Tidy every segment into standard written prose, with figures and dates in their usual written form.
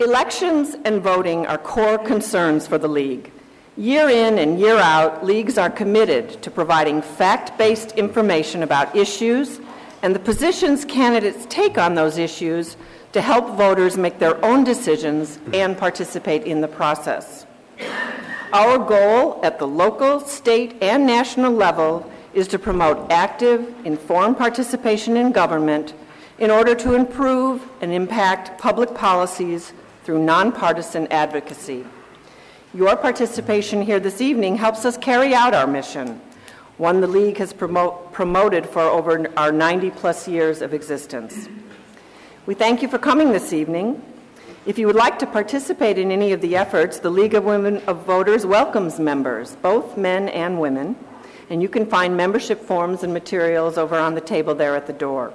Elections and voting are core concerns for the League. Year in and year out, leagues are committed to providing fact-based information about issues and the positions candidates take on those issues to help voters make their own decisions and participate in the process. Our goal at the local, state, and national level is to promote active, informed participation in government in order to improve and impact public policies through nonpartisan advocacy. Your participation here this evening helps us carry out our mission, one the League has promoted for over our 90-plus years of existence. We thank you for coming this evening. If you would like to participate in any of the efforts, the League of Women of Voters welcomes members, both men and women, and you can find membership forms and materials over on the table there at the door.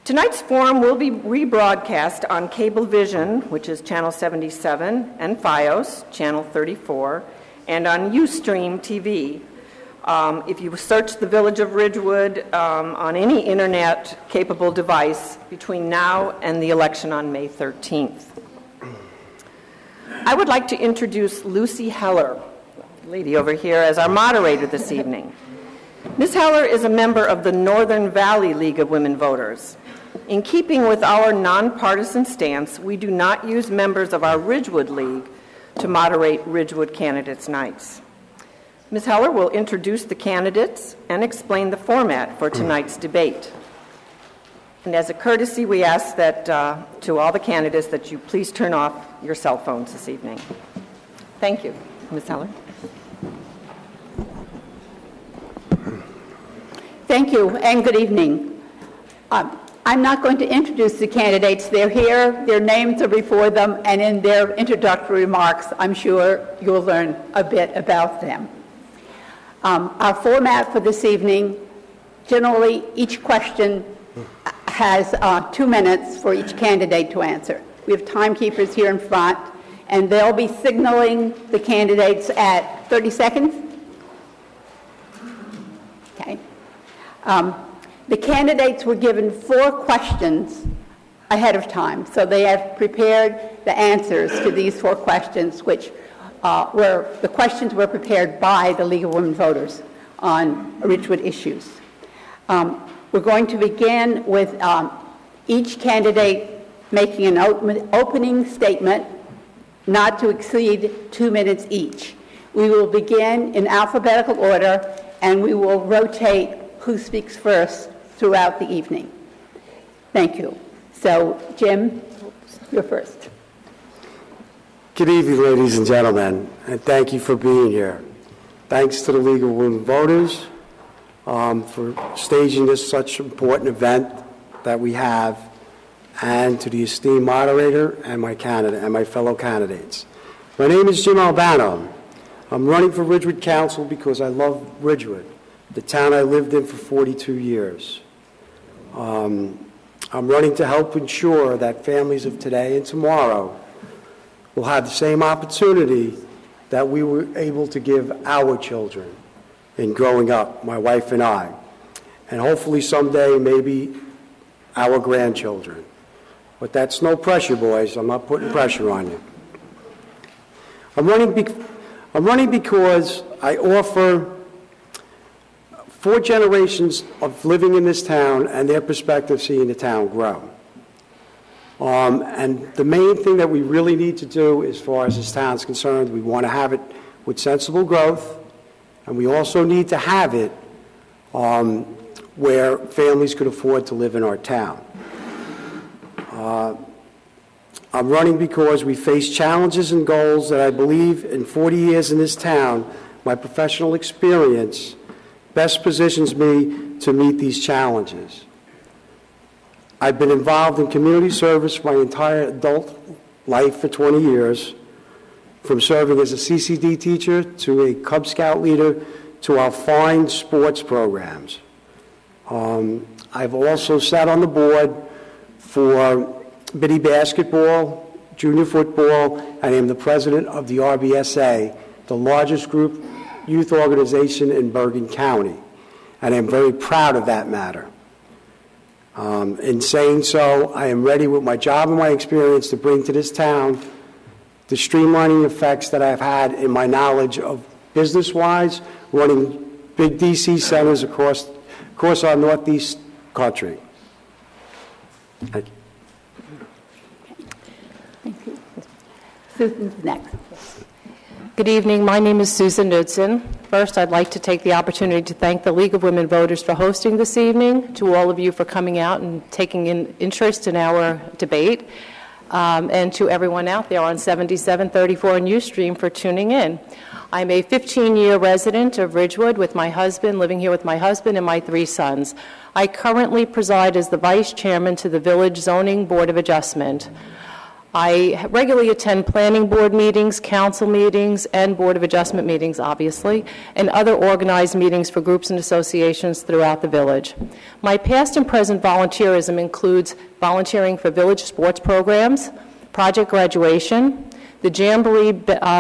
Tonight's forum will be rebroadcast on Cablevision, which is Channel 77, and FiOS, Channel 34, and on Ustream TV. If you search the Village of Ridgewood on any internet-capable device between now and the election on May 13th. I would like to introduce Lucy Heller, the lady over here, as our moderator this evening. Ms. Heller is a member of the Northern Valley League of Women Voters. In keeping with our nonpartisan stance, we do not use members of our Ridgewood League to moderate Ridgewood Candidates' Nights. Ms. Heller will introduce the candidates and explain the format for tonight's debate. And as a courtesy, we ask that to all the candidates that you please turn off your cell phones this evening. Thank you, Ms. Heller. Thank you, and good evening. I'm not going to introduce the candidates. They're here, their names are before them, and in their introductory remarks, I'm sure you'll learn a bit about them. Our format for this evening, generally each question has 2 minutes for each candidate to answer. We have timekeepers here in front, and they'll be signaling the candidates at 30 seconds. Okay. The candidates were given 4 questions ahead of time, so they have prepared the answers to these 4 questions, which the questions were prepared by the League of Women Voters on Ridgewood issues. We're going to begin with each candidate making an opening statement not to exceed 2 minutes each. We will begin in alphabetical order, and we will rotate who speaks first throughout the evening. Thank you. So, Jim, you're first. Good evening, ladies and gentlemen, and thank you for being here. Thanks to the League of Women Voters for staging this such important event that we have, and to the esteemed moderator and my candidate and my fellow candidates. My name is Jim Albano. I'm running for Ridgewood Council because I love Ridgewood, the town I lived in for 42 years. I'm running to help ensure that families of today and tomorrow will have the same opportunity that we were able to give our children in growing up, my wife and I, and hopefully someday maybe our grandchildren. But that's no pressure, boys. I'm not putting pressure on you. I'm running because I offer 4 generations of living in this town and their perspective seeing the town grow. And the main thing that we really need to do as far as this town is concerned, we want to have it with sensible growth, and we also need to have it where families could afford to live in our town. I'm running because we face challenges and goals that I believe in 40 years in this town, my professional experience best positions me to meet these challenges. I've been involved in community service my entire adult life for 20 years, from serving as a CCD teacher to a Cub Scout leader to our fine sports programs. I've also sat on the board for Biddy basketball, junior football, and I'm the president of the RBSA, the largest group youth organization in Bergen County, and I'm very proud of that matter. In saying so, I am ready with my job and my experience to bring to this town the streamlining effects that I've had in my knowledge of business-wise, running big DC centers across our Northeast country. Thank you. Thank you. Susan's next. Good evening. My name is Susan Knudsen. First, I'd like to take the opportunity to thank the League of Women Voters for hosting this evening, to all of you for coming out and taking an interest in our debate, and to everyone out there on 7734 and Ustream for tuning in. I'm a 15-year resident of Ridgewood with my husband, living here with my husband and my 3 sons. I currently preside as the Vice Chairman to the Village Zoning Board of Adjustment. I regularly attend planning board meetings, council meetings, and Board of Adjustment meetings, obviously, and other organized meetings for groups and associations throughout the village. My past and present volunteerism includes volunteering for village sports programs, project graduation, the Jamboree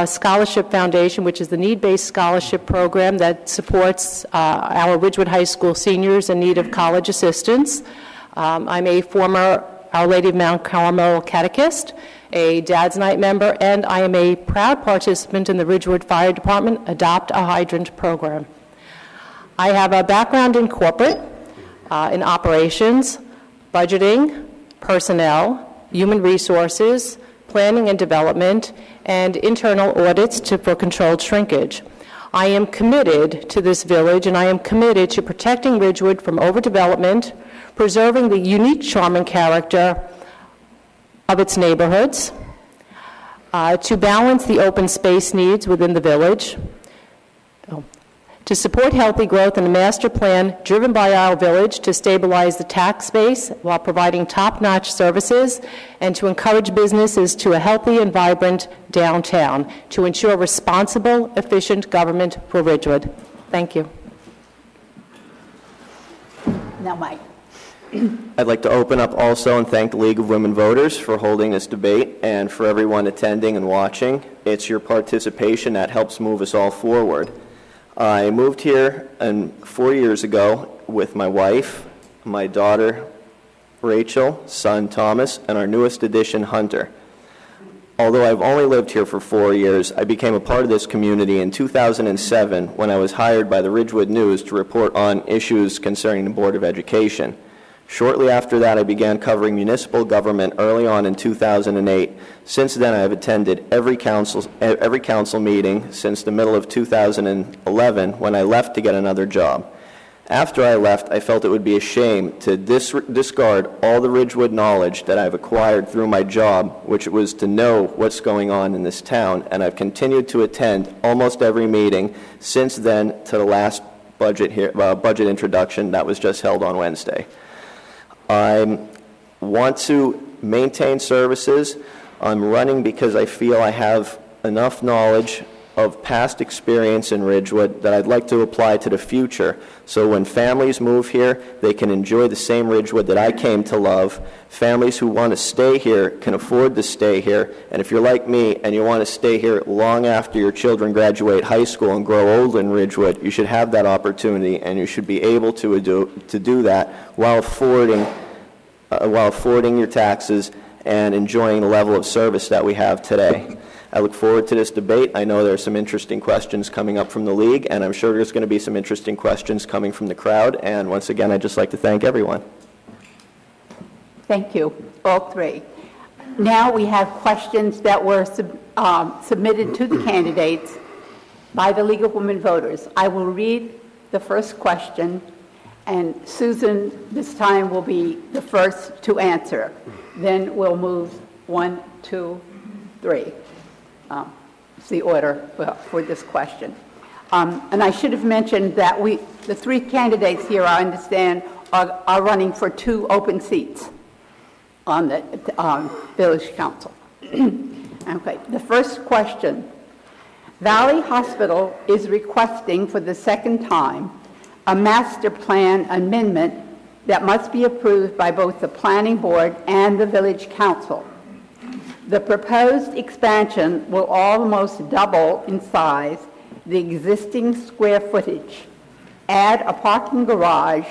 Scholarship Foundation, which is the need-based scholarship program that supports our Ridgewood High School seniors in need of college assistance. I'm a former Our Lady of Mount Carmel catechist, a Dad's Night member, and I am a proud participant in the Ridgewood Fire Department Adopt a Hydrant program. I have a background in corporate, in operations, budgeting, personnel, human resources, planning and development, and internal audits for controlled shrinkage. I am committed to this village, and I am committed to protecting Ridgewood from overdevelopment, preserving the unique charm and character of its neighborhoods, to balance the open space needs within the village, to support healthy growth and a master plan driven by our village to stabilize the tax base while providing top-notch services, and to encourage businesses to a healthy and vibrant downtown to ensure responsible, efficient government for Ridgewood. Thank you. Now, Mike. I'd like to open up also and thank the League of Women Voters for holding this debate, and for everyone attending and watching. It's your participation that helps move us all forward. I moved here 4 years ago with my wife, my daughter Rachel, son Thomas, and our newest addition, Hunter. Although I've only lived here for 4 years, I became a part of this community in 2007 when I was hired by the Ridgewood News to report on issues concerning the Board of Education. Shortly after that, I began covering municipal government early on in 2008. Since then, I have attended every council meeting since the middle of 2011 when I left to get another job. After I left, I felt it would be a shame to discard all the Ridgewood knowledge that I've acquired through my job, which was to know what's going on in this town, and I've continued to attend almost every meeting since then to the last budget introduction that was just held on Wednesday. I want to maintain services. I'm running because I feel I have enough knowledge of past experience in Ridgewood that I'd like to apply to the future. So when families move here, they can enjoy the same Ridgewood that I came to love. Families who want to stay here can afford to stay here. And if you're like me and you want to stay here long after your children graduate high school and grow old in Ridgewood, you should have that opportunity, and you should be able to do that while affording your taxes and enjoying the level of service that we have today. I look forward to this debate. I know there are some interesting questions coming up from the League, and I'm sure there's going to be some interesting questions coming from the crowd. And once again, I'd just like to thank everyone. Thank you, all three. Now we have questions that were submitted to the candidates by the League of Women Voters. I will read the first question, and Susan this time will be the first to answer. Then we'll move 1, 2, 3. It's the order for this question. And I should have mentioned that the three candidates here, I understand, are running for 2 open seats on the Village Council. Okay, the first question. Valley Hospital is requesting for the second time a master plan amendment that must be approved by both the Planning Board and the Village Council. The proposed expansion will almost double in size the existing square footage, add a parking garage,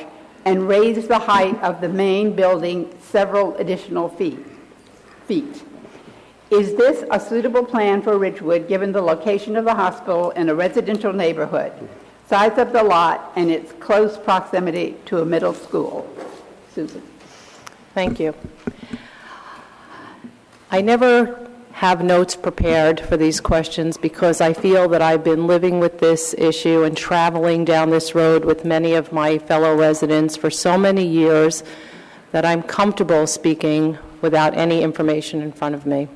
and raise the height of the main building several additional feet. Is this a suitable plan for Ridgewood, given the location of the hospital in a residential neighborhood, size of the lot, and its close proximity to a middle school? Susan. Thank you. I never have notes prepared for these questions because I feel that I've been living with this issue and traveling down this road with many of my fellow residents for so many years that I'm comfortable speaking without any information in front of me.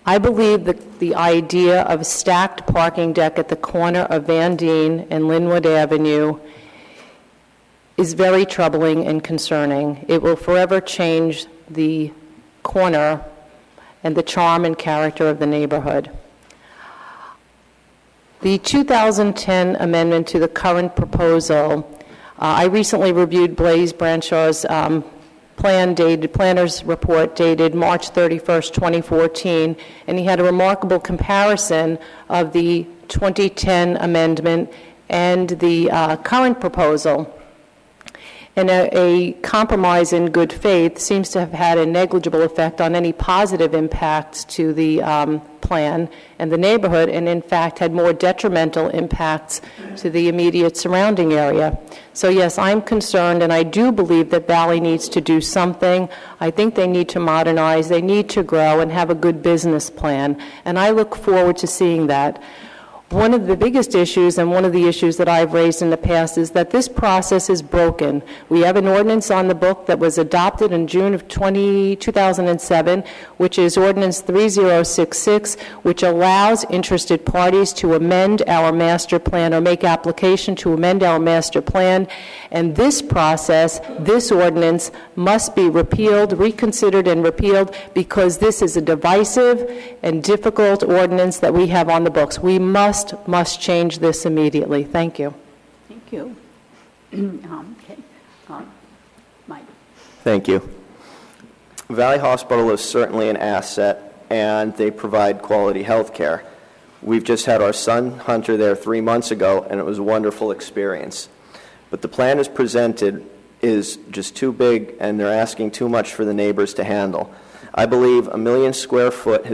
I believe that the idea of a stacked parking deck at the corner of Van Deen and Linwood Avenue is very troubling and concerning. It will forever change the corner and the charm and character of the neighborhood. The 2010 amendment to the current proposal, I recently reviewed Blaise Branchaw's planner's report dated March 31st, 2014, and he had a remarkable comparison of the 2010 amendment and the current proposal. And a compromise in good faith seems to have had a negligible effect on any positive impacts to the plan and the neighborhood, and in fact had more detrimental impacts to the immediate surrounding area. So yes, I'm concerned, and I do believe that Valley needs to do something. I think they need to modernize, they need to grow, and have a good business plan, and I look forward to seeing that. One of the biggest issues, and one of the issues that I've raised in the past, is that this process is broken. We have an ordinance on the book that was adopted in June of 2007, which is Ordinance 3066, which allows interested parties to amend our master plan or make application to amend our master plan. And this process, this ordinance, must be repealed, reconsidered, and repealed, because this is a divisive and difficult ordinance that we have on the books. We must change this immediately. Thank you. Thank you. Okay. Mike. Thank you. Valley Hospital is certainly an asset, and they provide quality health care. We've just had our son, Hunter, there 3 months ago, and it was a wonderful experience. But the plan as presented is just too big, and they're asking too much for the neighbors to handle. I believe 1 million square feet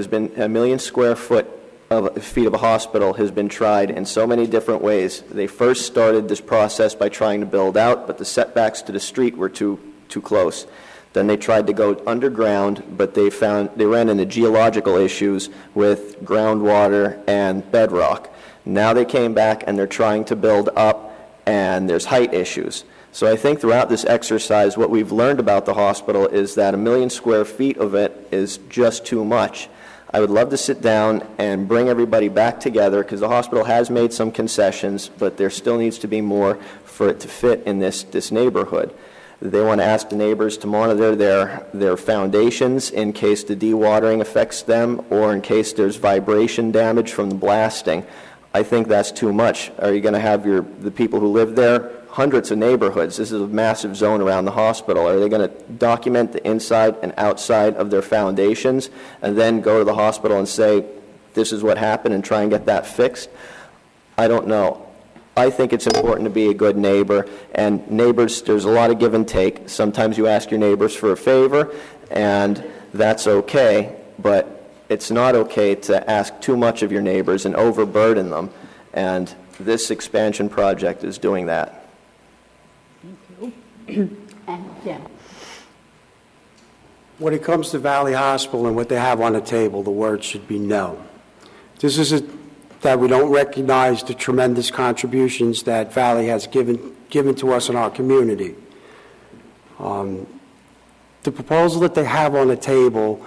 of a hospital has been tried in so many different ways. They first started this process by trying to build out, but the setbacks to the street were too close. Then they tried to go underground, but they ran into geological issues with groundwater and bedrock. Now they came back and they're trying to build up, and there's height issues. So I think throughout this exercise, what we've learned about the hospital is that 1 million square feet of it is just too much. I would love to sit down and bring everybody back together, because the hospital has made some concessions, but there still needs to be more for it to fit in this neighborhood. They want to ask the neighbors to monitor their foundations in case the dewatering affects them, or in case there's vibration damage from the blasting. I think that's too much. Are you going to have the people who live there, hundreds of neighborhoods? This is a massive zone around the hospital. Are they going to document the inside and outside of their foundations and then go to the hospital and say, this is what happened, and try and get that fixed? I don't know. I think it's important to be a good neighbor, and neighbors, there's a lot of give and take. Sometimes you ask your neighbors for a favor, and that's okay, but it's not okay to ask too much of your neighbors and overburden them, and this expansion project is doing that. Thank you. And Jim. When it comes to Valley Hospital and what they have on the table, the word should be no. This isn't that we don't recognize the tremendous contributions that Valley has given to us in our community. The proposal that they have on the table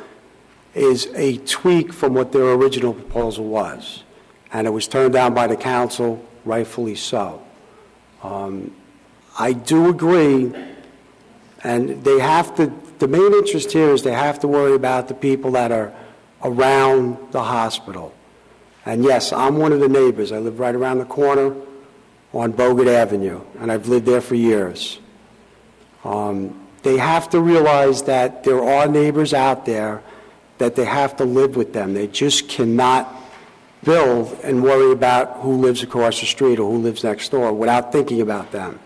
is a tweak from what their original proposal was, and it was turned down by the council, rightfully so. I do agree, and they have to, the main interest here is they have to worry about the people that are around the hospital. And yes, I'm one of the neighbors. I live right around the corner on Bogut Avenue, and I've lived there for years. They have to realize that there are neighbors out there that they have to live with them. They just cannot build and worry about who lives across the street or who lives next door without thinking about them.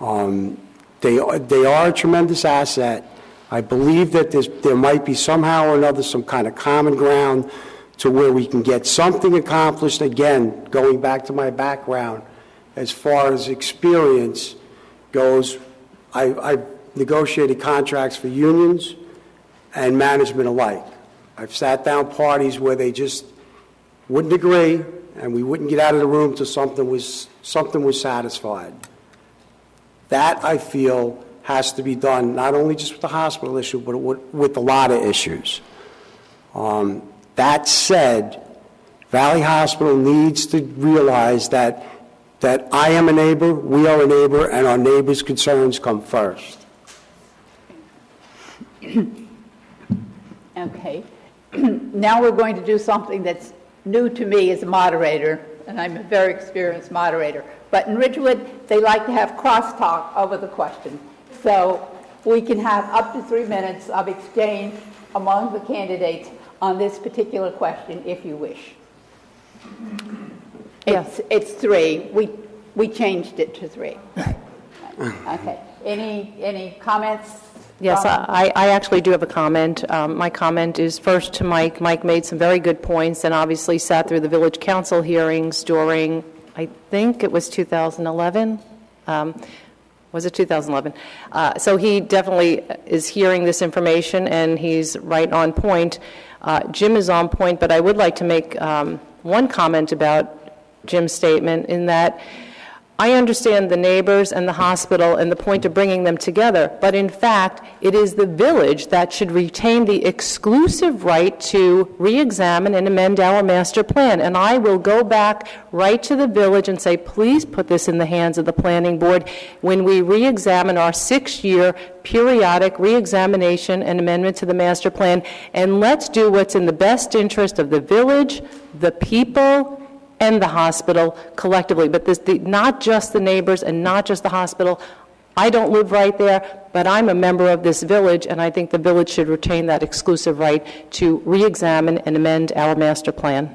They are a tremendous asset. I believe that there might be somehow or another some kind of common ground to where we can get something accomplished. Again, going back to my background, as far as experience goes, I've negotiated contracts for unions and management alike. I've sat down parties where they just wouldn't agree, and we wouldn't get out of the room till something was satisfied. That, I feel, has to be done not only just with the hospital issue, but with a lot of issues. That said, Valley Hospital needs to realize that I am a neighbor, we are a neighbor, and our neighbors' concerns come first. Okay. Now we're going to do something that's new to me as a moderator, and I'm a very experienced moderator. But in Ridgewood, they like to have crosstalk over the question. So we can have up to 3 minutes of exchange among the candidates on this particular question, if you wish. Yes. It's 3. We changed it to 3. Right. Okay. Any comments? Yes, I actually do have a comment. My comment is first to Mike. Mike made some very good points and obviously sat through the village council hearings during, I think it was 2011. Was it 2011? So he definitely is hearing this information, and he's right on point. Jim is on point, but I would like to make one comment about Jim's statement in that I understand the neighbors and the hospital and the point of bringing them together, but in fact, it is the village that should retain the exclusive right to re-examine and amend our master plan. And I will go back right to the village and say, please put this in the hands of the planning board when we re-examine our 6-year periodic re-examination and amendment to the master plan, and let's do what's in the best interest of the village, the people, and the hospital collectively. But not just the neighbors and not just the hospital. I don't live right there, but I'm a member of this village, and I think the village should retain that exclusive right to re-examine and amend our master plan.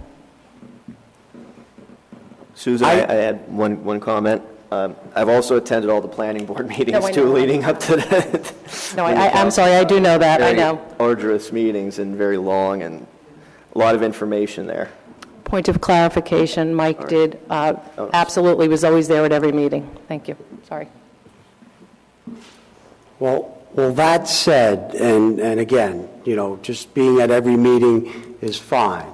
Susan, I had one comment. I've also attended all the planning board meetings, I too, know. leading up to that. No, I'm sorry, I do know that, I know. Very arduous meetings and very long, and a lot of information there. Point of clarification, Mike did, absolutely was always there at every meeting. Thank you. Sorry. Well, that said, and again, just being at every meeting is fine.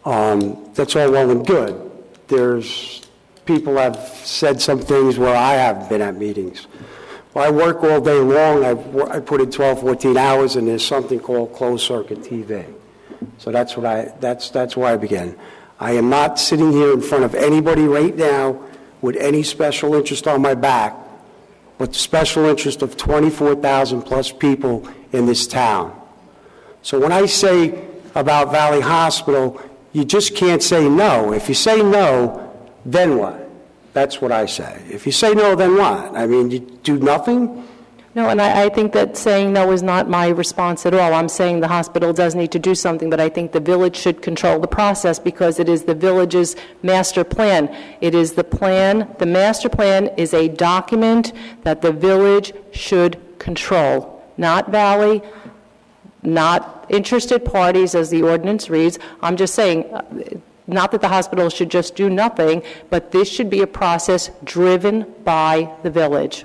That's all well and good. People have said some things where I haven't been at meetings. Well, I work all day long. I put in 12, 14 hours, and there's something called closed circuit TV. So that's where I begin. I am not sitting here in front of anybody right now with any special interest on my back, but the special interest of 24,000 plus people in this town. So when I say about Valley Hospital, you just can't say no. If you say no, then what? That's what I say. If you say no, then what? I mean, you do nothing? No, and I think that saying no is not my response at all. I'm saying the hospital does need to do something, but I think the village should control the process because it is the village's master plan. It is the plan. The master plan is a document that the village should control, not Valley, not interested parties, as the ordinance reads. I'm just saying, not that the hospital should just do nothing, but this should be a process driven by the village.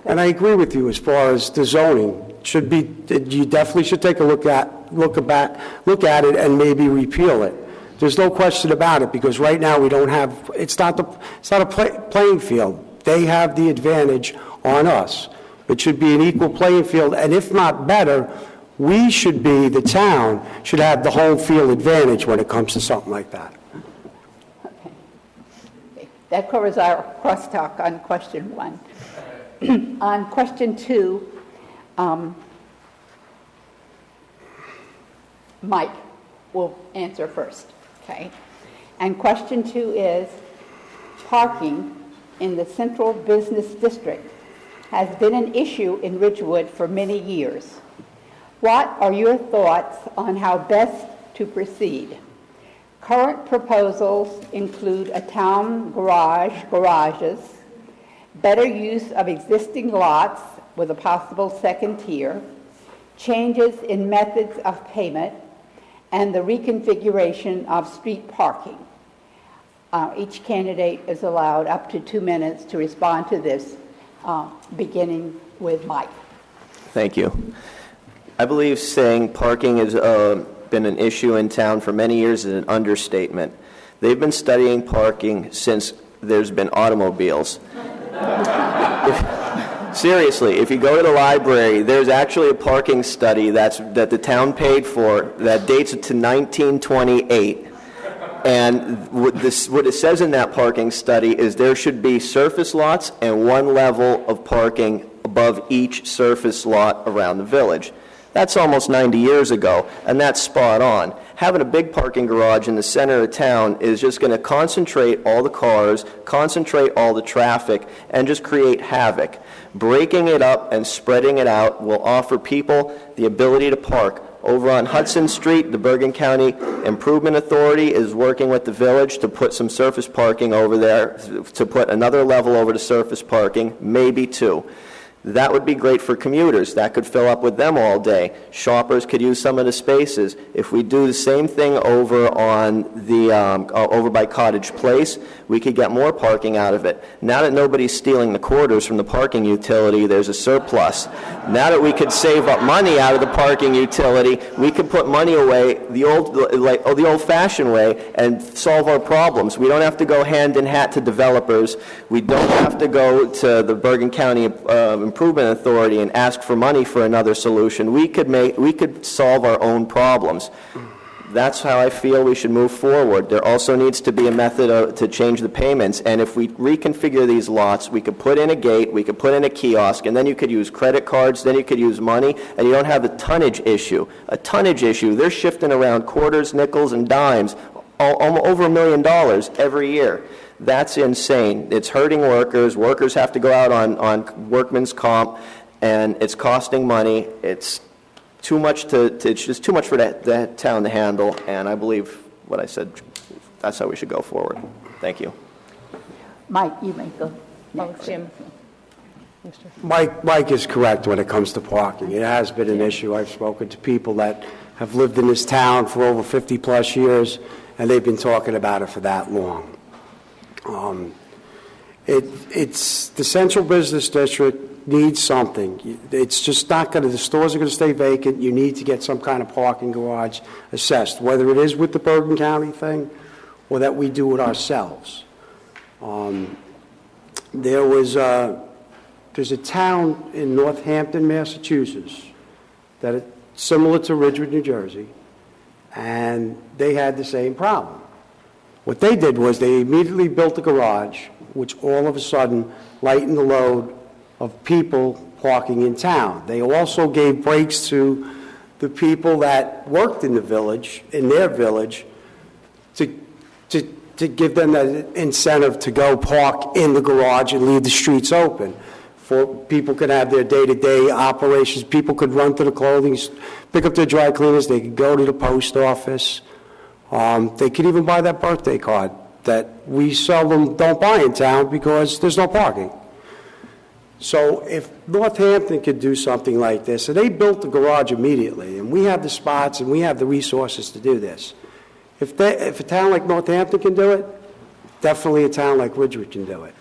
And I agree with you as far as the zoning. You definitely should take a look at it and maybe repeal it. There's no question about it, because right now we don't have, it's not a playing field. They have the advantage on us. It should be an equal playing field, and if not better, we should be, the town should have the home field advantage when it comes to something like that. Okay. That covers our crosstalk on question 1. On question 2, Mike will answer first, okay? And question 2 is, parking in the central business district has been an issue in Ridgewood for many years. What are your thoughts on how best to proceed? Current proposals include a town garages, better use of existing lots with a possible second tier, changes in methods of payment, and the reconfiguration of street parking. Each candidate is allowed up to 2 minutes to respond to this, beginning with Mike. Thank you. I believe saying parking has been an issue in town for many years is an understatement. They've been studying parking since there's been automobiles. Seriously, if you go to the library, there's actually a parking study that the town paid for that dates to 1928. And what it says in that parking study is there should be surface lots and one level of parking above each surface lot around the village. That's almost 90 years ago, and that's spot on. Having a big parking garage in the center of town is just going to concentrate all the cars, concentrate all the traffic, and just create havoc. Breaking it up and spreading it out will offer people the ability to park. Over on Hudson Street, the Bergen County Improvement Authority is working with the village to put some surface parking over there, to put another level over to surface parking, maybe two. That would be great for commuters. That could fill up with them all day. Shoppers could use some of the spaces. If we do the same thing over on the over by Cottage Place, we could get more parking out of it. Now that nobody's stealing the quarters from the parking utility, there's a surplus. Now that we could save up money out of the parking utility, we could put money away the old-fashioned way and solve our problems. We don't have to go hand in hat to developers. We don't have to go to the Bergen County Improvement Authority and ask for money for another solution. We could solve our own problems. That's how I feel we should move forward. There also needs to be a method to change the payments, and if we reconfigure these lots, we could put in a gate, we could put in a kiosk, and then you could use credit cards, then you could use money, and you don't have the tonnage issue. A tonnage issue, they're shifting around quarters, nickels, and dimes, over $1 million every year. That's insane. It's hurting workers. Workers have to go out on workman's comp, and it's costing money. It's too much it's just too much for that town to handle, and I believe what I said, that's how we should go forward. Thank you. Mike, you make the Jim. Mike is correct when it comes to parking. It has been an issue. I've spoken to people that have lived in this town for over 50-plus years, and they've been talking about it for that long. It's the central business district needs something. It's just not going to, the stores are going to stay vacant. You need to get some kind of parking garage assessed, whether it is with the Bergen County thing or that we do it ourselves. There's a town in Northampton, Massachusetts, that is similar to Ridgewood, New Jersey, and they had the same problem. What they did was they immediately built a garage, which all of a sudden lightened the load of people parking in town. They also gave breaks to the people that worked in the village, in their village, to give them that incentive to go park in the garage and leave the streets open. For people could have their day-to-day operations. People could run to the clothing, pick up their dry cleaners. They could go to the post office. They could even buy that birthday card that we seldom don't buy in town because there's no parking. So if Northampton could do something like this, and they built the garage immediately, and we have the spots and we have the resources to do this. If a town like Northampton can do it, definitely a town like Ridgewood can do it.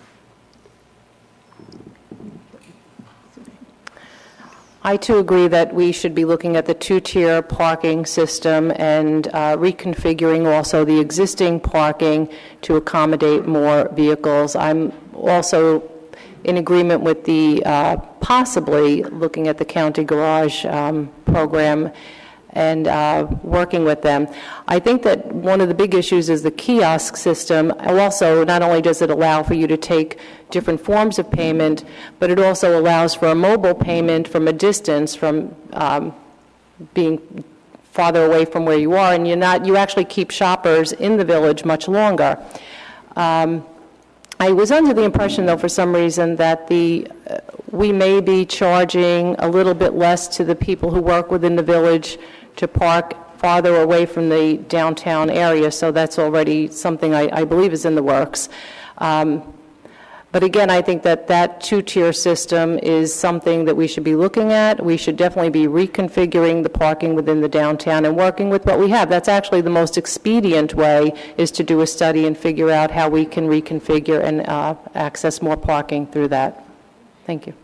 I too agree that we should be looking at the two-tier parking system and reconfiguring also the existing parking to accommodate more vehicles. I'm also in agreement with the possibly looking at the county garage program and working with them. I think that one of the big issues is the kiosk system. Also, not only does it allow for you to take different forms of payment, but it also allows for a mobile payment from a distance, from being farther away from where you are, and you actually keep shoppers in the village much longer. I was under the impression, though, for some reason, that we may be charging a little bit less to the people who work within the village to park farther away from the downtown area, so that's already something I believe is in the works. But But again, I think that that two-tier system is something that we should be looking at. We should definitely be reconfiguring the parking within the downtown and working with what we have. That's actually the most expedient way, is to do a study and figure out how we can reconfigure and access more parking through that. Thank you.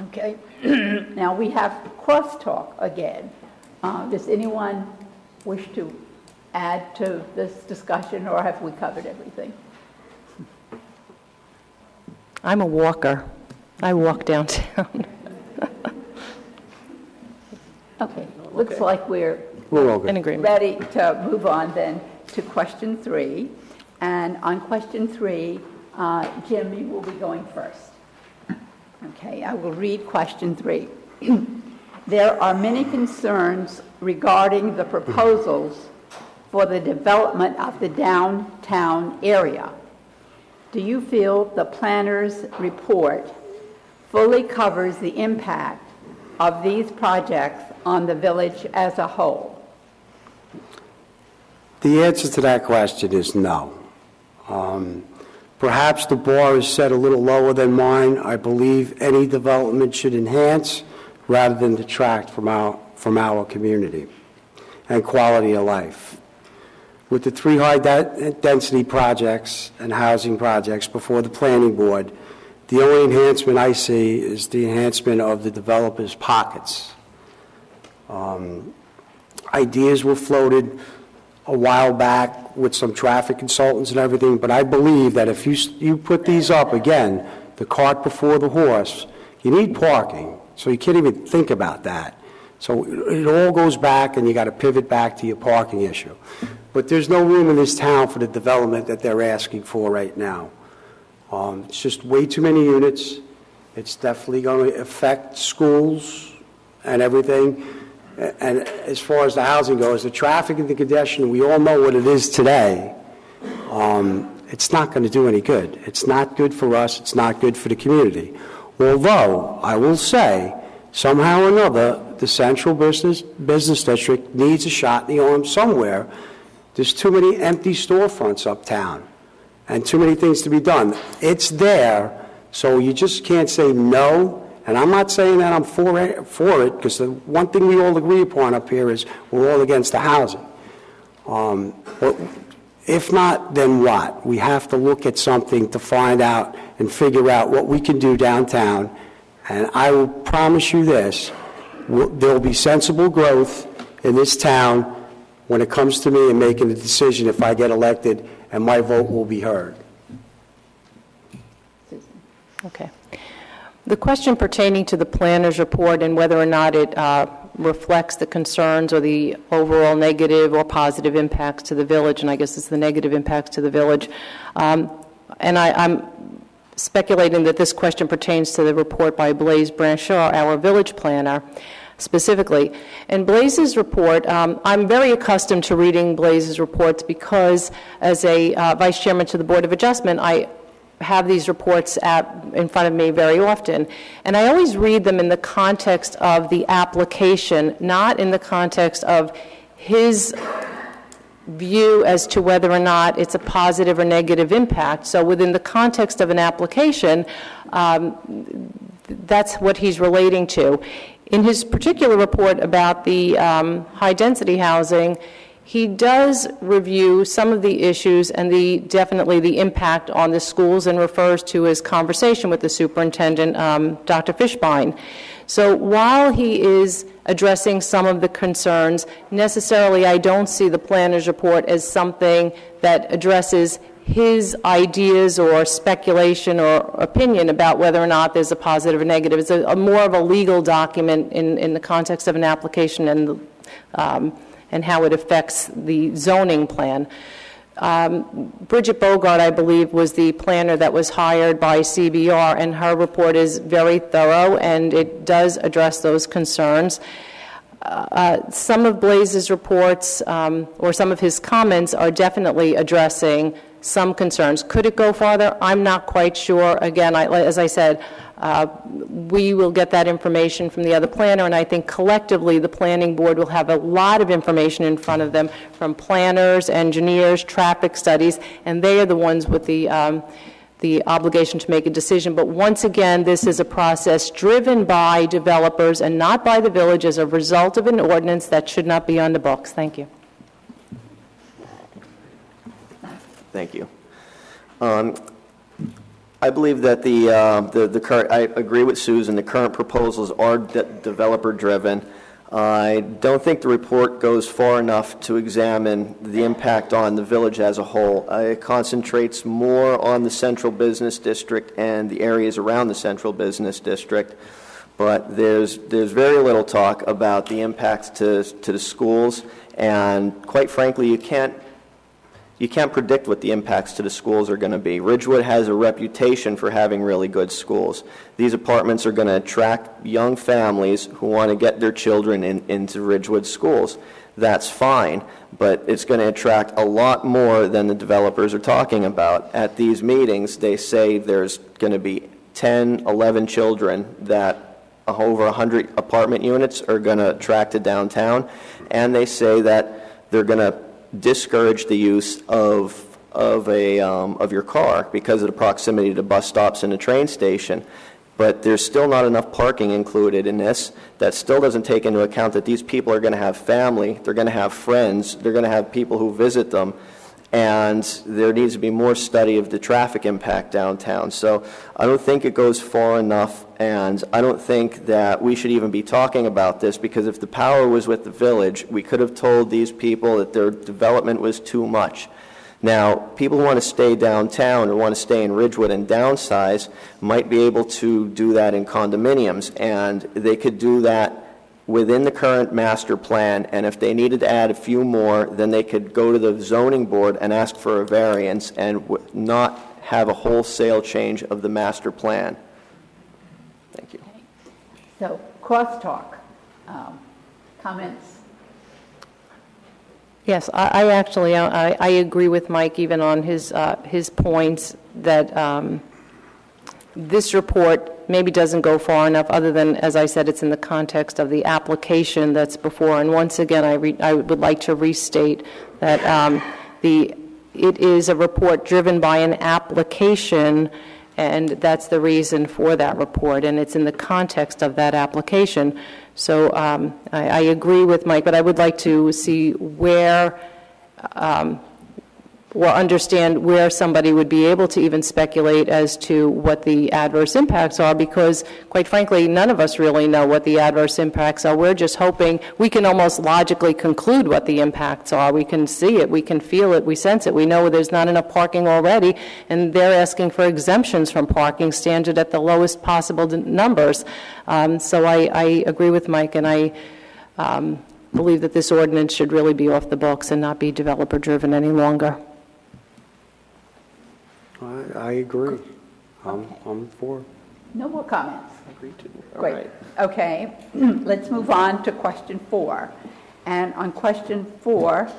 Okay. Now we have crosstalk again. Does anyone wish to add to this discussion, or have we covered everything? I'm a walker. I walk downtown. Okay. Looks like we're We're all good. In agreement. ready to move on then to question 3. And on question 3, Jim, you will be going first. Okay, I will read question 3. There are many concerns regarding the proposals for the development of the downtown area. Do you feel the planner's report fully covers the impact of these projects on the village as a whole? The answer to that question is no. Perhaps the bar is set a little lower than mine. I believe any development should enhance rather than detract from our community and quality of life. With the 3 high-density projects and housing projects before the planning board, the only enhancement I see is the enhancement of the developers' pockets. Ideas were floated a while back with some traffic consultants and everything, but I believe that if you put these up, again, the cart before the horse, you need parking, so you can't even think about that. So it all goes back, and you got to pivot back to your parking issue. But there's no room in this town for the development that they're asking for right now. It's just way too many units. It's definitely going to affect schools and everything. And as far as the housing goes, the traffic and the congestion, we all know what it is today. It's not going to do any good. It's not good for us. It's not good for the community. Although, I will say, somehow or another, the central business district needs a shot in the arm somewhere. There's too many empty storefronts uptown and too many things to be done. It's there, so you just can't say no. And I'm not saying that I'm for it, because the one thing we all agree upon up here is we're all against the housing. But if not, then what? We have to look at something to find out and figure out what we can do downtown. And I will promise you this, there will be sensible growth in this town when it comes to me and making a decision if I get elected, and my vote will be heard. Okay. The question pertaining to the planner's report and whether or not it reflects the concerns or the overall negative or positive impacts to the village, and I guess it's the negative impacts to the village. And I'm speculating that this question pertains to the report by Blaise Branchard, our village planner, specifically. In Blaise's report, I'm very accustomed to reading Blaise's reports because as a vice chairman to the Board of Adjustment, I have these reports in front of me very often. And I always read them in the context of the application, not in the context of his view as to whether or not it's a positive or negative impact. So within the context of an application, that's what he's relating to. In his particular report about the high-density housing, he does review some of the issues and definitely the impact on the schools, and refers to his conversation with the superintendent, Dr. Fishbein. So while he is addressing some of the concerns, necessarily I don't see the planner's report as something that addresses his ideas or speculation or opinion about whether or not there's a positive or negative. It's more of a legal document in the context of an application and how it affects the zoning plan. Bridget Bogart, I believe, was the planner that was hired by CBR, and her report is very thorough, and it does address those concerns. Some of Blaise's reports or some of his comments are definitely addressing some concerns. Could it go farther? I'm not quite sure. Again, as I said, we will get that information from the other planner, and I think collectively the planning board will have a lot of information in front of them from planners, engineers, traffic studies, and they are the ones with the the obligation to make a decision. But once again, this is a process driven by developers and not by the village as a result of an ordinance that should not be on the books. Thank you. Thank you. I believe that the current, I agree with Susan, the current proposals are developer-driven. I don't think the report goes far enough to examine the impact on the village as a whole. It concentrates more on the central business district and the areas around the central business district, but there's very little talk about the impacts to the schools, and quite frankly, you can't predict what the impacts to the schools are going to be. Ridgewood has a reputation for having really good schools. These apartments are going to attract young families who want to get their children into Ridgewood schools. That's fine, but it's going to attract a lot more than the developers are talking about. At these meetings, they say there's going to be 10, 11 children that over 100 apartment units are going to attract to downtown, and they say that they're going to discourage the use of your car because of the proximity to bus stops and the train station. But there's still not enough parking included in this. That still doesn't take into account that these people are going to have family, they're going to have friends, they're going to have people who visit them, and there needs to be more study of the traffic impact downtown. So I don't think it goes far enough, and I don't think that we should even be talking about this, because if the power was with the village, we could have told these people that their development was too much. Now, people who want to stay downtown or want to stay in Ridgewood and downsize might be able to do that in condominiums, and they could do that within the current master plan, and if they needed to add a few more, then they could go to the zoning board and ask for a variance and not have a wholesale change of the master plan. Thank you. So, crosstalk. Comments? Yes, I actually I agree with Mike even on his points that this report maybe doesn't go far enough, other than, as I said, it's in the context of the application that's before. And once again, I would like to restate that it is a report driven by an application, and that's the reason for that report, and it's in the context of that application. So I agree with Mike, but I would like to see where or understand where somebody would be able to even speculate as to what the adverse impacts are, because, quite frankly, none of us really know what the adverse impacts are. We're just hoping we can almost logically conclude what the impacts are. We can see it, we can feel it, we sense it. We know there's not enough parking already, and they're asking for exemptions from parking standard at the lowest possible numbers. So I agree with Mike, and I believe that this ordinance should really be off the books and not be developer-driven any longer. I agree. I'm for. No more comments? All Great. right. Okay, let's move on to question 4. And on question 4,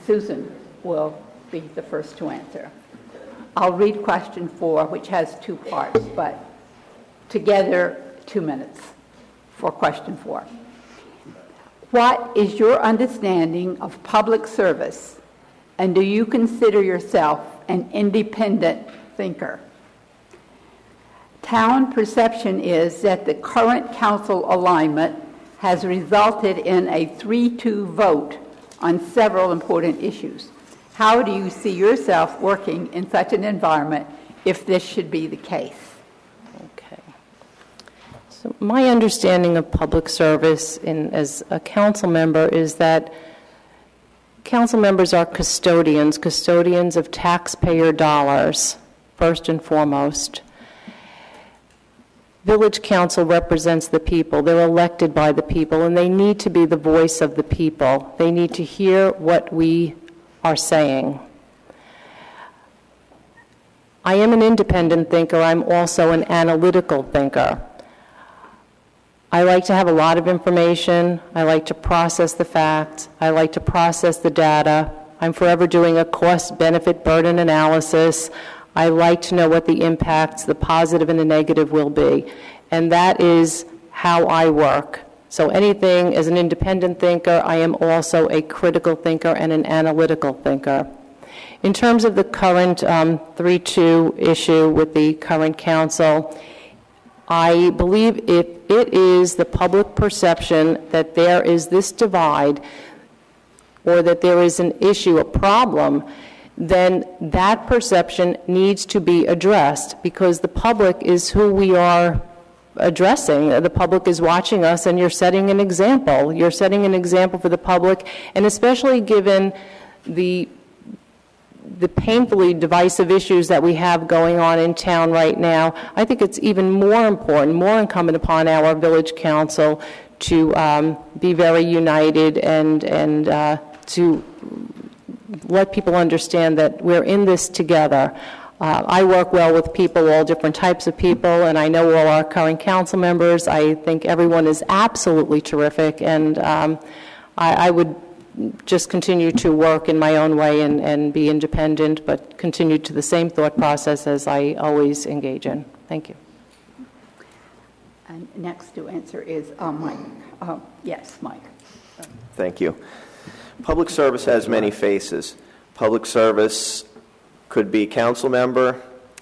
Susan will be the first to answer. I'll read question 4, which has 2 parts, but together 2 minutes for question 4. What is your understanding of public service, and do you consider yourself an independent thinker? Town perception is that the current council alignment has resulted in a 3-2 vote on several important issues. How do you see yourself working in such an environment if this should be the case? Okay. So my understanding of public service as a council member is that council members are custodians of taxpayer dollars, first and foremost. Village council represents the people. They're elected by the people, and they need to be the voice of the people. They need to hear what we are saying. I am an independent thinker. I'm also an analytical thinker. I like to have a lot of information. I like to process the facts. I like to process the data. I'm forever doing a cost-benefit burden analysis. I like to know what the impacts, the positive and the negative, will be. And that is how I work. So anything, as an independent thinker, I am also a critical thinker and an analytical thinker. In terms of the current 3-2 issue with the current council, I believe if it is the public perception that there is this divide or that there is an issue, a problem, then that perception needs to be addressed, because the public is who we are addressing. The public is watching us, and you're setting an example. You're setting an example for the public, and especially given the painfully divisive issues that we have going on in town right now, I think it's even more important, more incumbent upon our village council to be very united and to let people understand that we're in this together. I work well with people, all different types of people, and I know all our current council members. I think everyone is absolutely terrific, and I would just continue to work in my own way and be independent, but continue to the same thought process as I always engage in. Thank you. And next to answer is Mike. Yes, Mike. Thank you. Public service has many faces. Public service could be council member,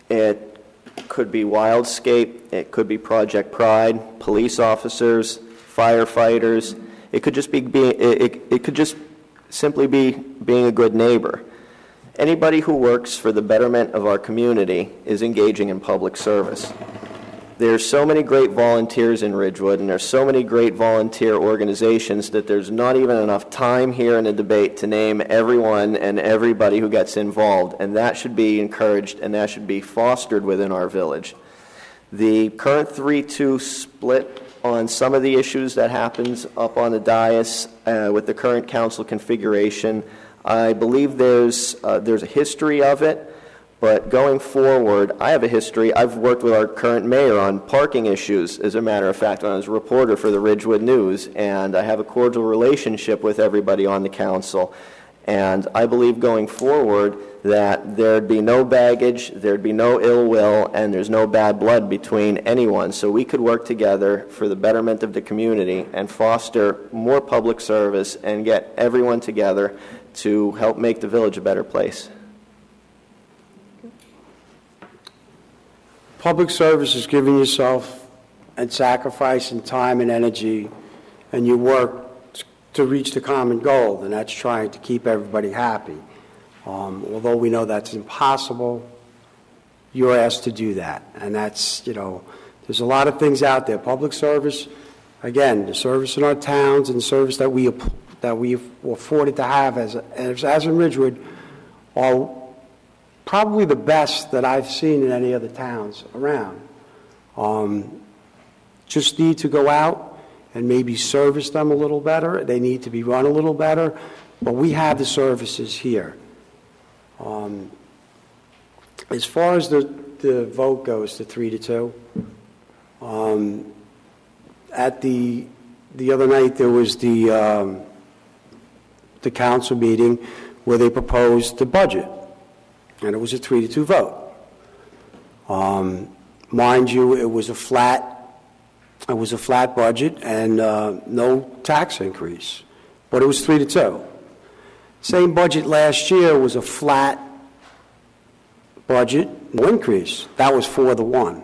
it could be Wildscape, it could be Project Pride, police officers, firefighters. It could just be it could just simply be being a good neighbor. Anybody who works for the betterment of our community is engaging in public service. There's so many great volunteers in Ridgewood, and there's so many great volunteer organizations that there's not even enough time here in the debate to name everyone and everybody who gets involved, and that should be encouraged and that should be fostered within our village. The current 3-2 split on some of the issues that happens up on the dais with the current council configuration, I believe there's a history of it. But going forward, I have a history. I've worked with our current mayor on parking issues, as a matter of fact, when I was a reporter for the Ridgewood News, and I have a cordial relationship with everybody on the council. And I believe going forward that there'd be no baggage, there'd be no ill will, and there's no bad blood between anyone. So we could work together for the betterment of the community and foster more public service and get everyone together to help make the village a better place. Public service is giving yourself and sacrificing time and energy and your work to reach the common goal, and that's trying to keep everybody happy. Although we know that's impossible, you're asked to do that. And that's, there's a lot of things out there. Public service, again, the service in our towns and the service that we've afforded to have as in Ridgewood are probably the best that I've seen in any other towns around. Just need to go out and maybe service them a little better. They need to be run a little better, but we have the services here. As far as the vote goes, the 3-2, at the other night there was the council meeting where they proposed the budget. And it was a 3-2 vote. Mind you, it was a flat budget and no tax increase, but it was 3-2. Same budget last year was a flat budget, no increase. That was 4-1.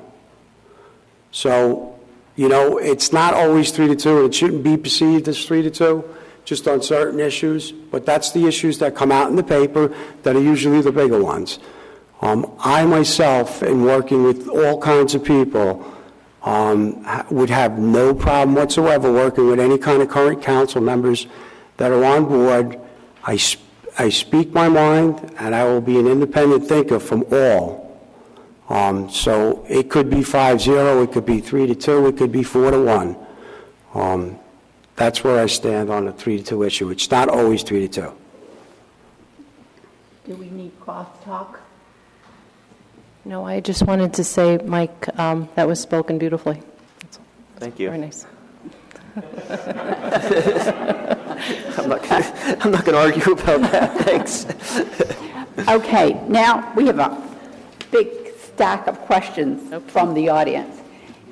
So, it's not always 3-2, and it shouldn't be perceived as 3-2. Just on certain issues, but that's the issues that come out in the paper that are usually the bigger ones. I myself, in working with all kinds of people, would have no problem whatsoever working with any kind of current council members that are on board. I speak my mind, and I will be an independent thinker from all. So it could be 5-0, it could be 3-2, it could be 4-1. That's where I stand on the 3-2 issue. It's not always 3-2. Do we need crosstalk? No, I just wanted to say, Mike, that was spoken beautifully. That's all. Thank you. Very nice. I'm not going to argue about that. Thanks. Okay, now we have a big stack of questions from the audience,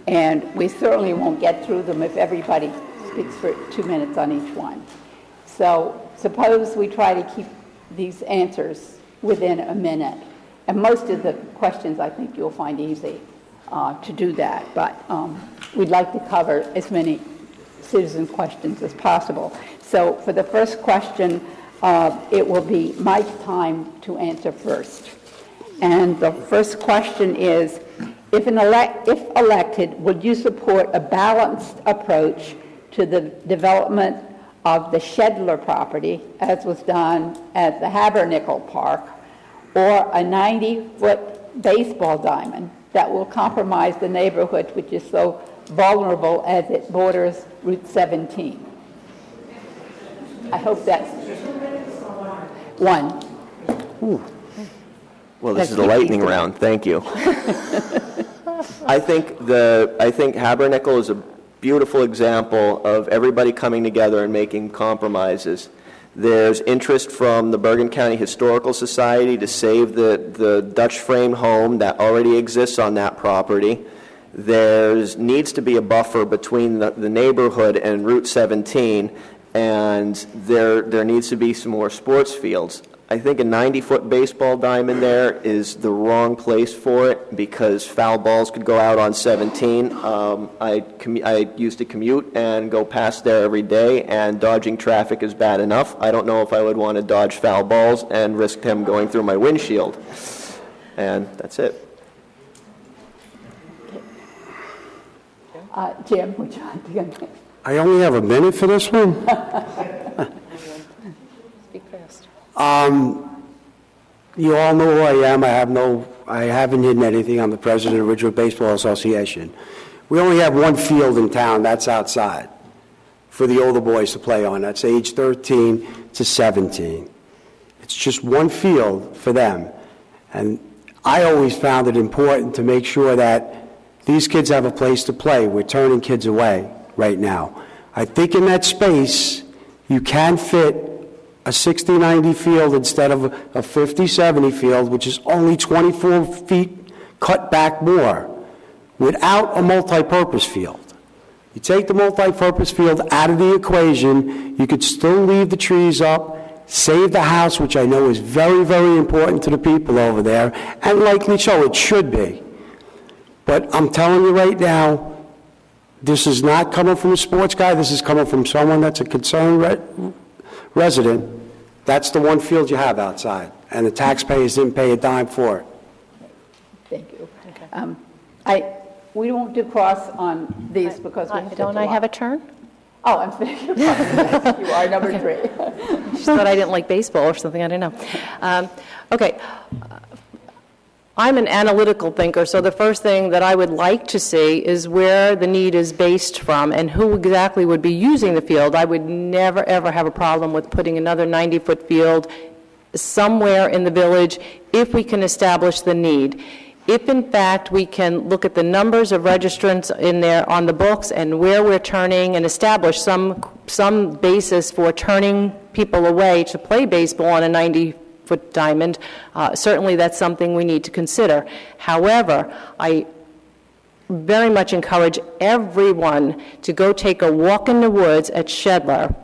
and we certainly won't get through them if everybody speaks for 2 minutes on each one. So suppose we try to keep these answers within a minute. And most of the questions I think you'll find easy to do that, but we'd like to cover as many citizen questions as possible. So for the first question, it will be Mike's time to answer first. And the first question is, if elected, would you support a balanced approach to the development of the Shedler property, as was done at the Habernickel Park, or a 90-foot baseball diamond that will compromise the neighborhood, which is so vulnerable as it borders Route 17? I hope that's one. Ooh. Well, this is the lightning round. Thank you. I think Habernickel is a beautiful example of everybody coming together and making compromises. There's interest from the Bergen County Historical Society to save the Dutch frame home that already exists on that property. There needs to be a buffer between the neighborhood and Route 17, and there needs to be some more sports fields. I think a 90-foot baseball diamond there is the wrong place for it because foul balls could go out on 17. I used to commute and go past there every day, and dodging traffic is bad enough. I don't know if I would want to dodge foul balls and risk them going through my windshield. And that's it. Jim, would you like to go? I only have a minute for this one? Speak fast. You all know who I am. I haven't hidden anything. I'm the president of Ridgewood Baseball Association. We only have one field in town, that's outside, for the older boys to play on. That's age 13 to 17. It's just one field for them. And I always found it important to make sure that these kids have a place to play. We're turning kids away right now. I think in that space, you can fit a 60-90 field instead of a 50-70 field, which is only 24 feet cut back more, without a multi-purpose field. You take the multi-purpose field out of the equation, you could still leave the trees up, save the house, which I know is very, very important to the people over there, and likely so, it should be. But I'm telling you right now, this is not coming from a sports guy, this is coming from someone that's a concerned resident. That's the one field you have outside, and the taxpayers didn't pay a dime for it. Thank you. Okay. We won't do cross on these because we have Don't I have a turn? Oh, I'm sorry. You are number three. She thought I didn't like baseball or something, I don't know. Okay. I'm an analytical thinker, so the first thing that I would like to see is where the need is based from and who exactly would be using the field. I would never, ever have a problem with putting another 90-foot field somewhere in the village if we can establish the need. If, in fact, we can look at the numbers of registrants in there on the books and where we're turning and establish some basis for turning people away to play baseball on a 90-foot diamond, certainly that's something we need to consider. However, I very much encourage everyone to go take a walk in the woods at Shedler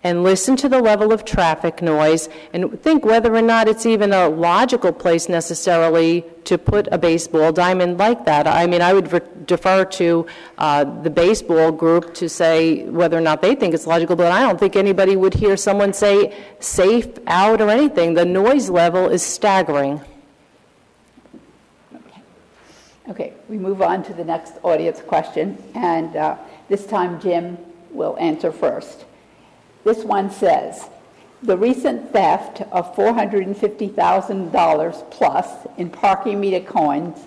and listen to the level of traffic noise and think whether or not it's even a logical place necessarily to put a baseball diamond like that. I mean, I would defer to the baseball group to say whether or not they think it's logical, but I don't think anybody would hear someone say safe out or anything. The noise level is staggering. Okay, we move on to the next audience question, and this time Jim will answer first. This one says, the recent theft of $450,000 plus in parking meter coins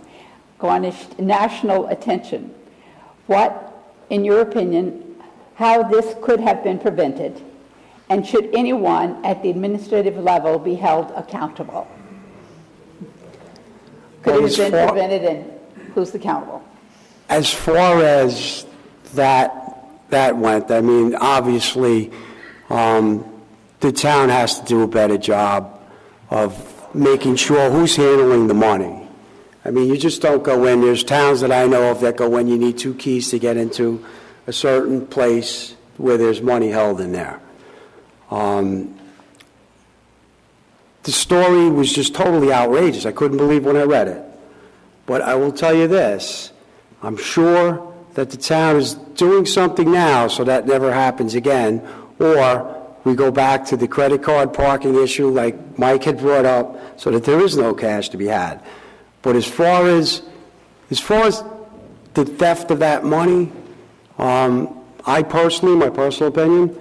garnished national attention. What, in your opinion, how this could have been prevented? And should anyone at the administrative level be held accountable? Could it have been prevented, and who's accountable? As far as that went, I mean, obviously, the town has to do a better job of making sure who's handling the money. I mean, you just don't go in. There's towns that I know of that go in, you need 2 keys to get into a certain place where there's money held in there. the story was just totally outrageous. I couldn't believe when I read it. But I will tell you this, I'm sure that the town is doing something now so that never happens again, or we go back to the credit card parking issue like Mike had brought up, so that there is no cash to be had. But as far as the theft of that money, I personally, my personal opinion,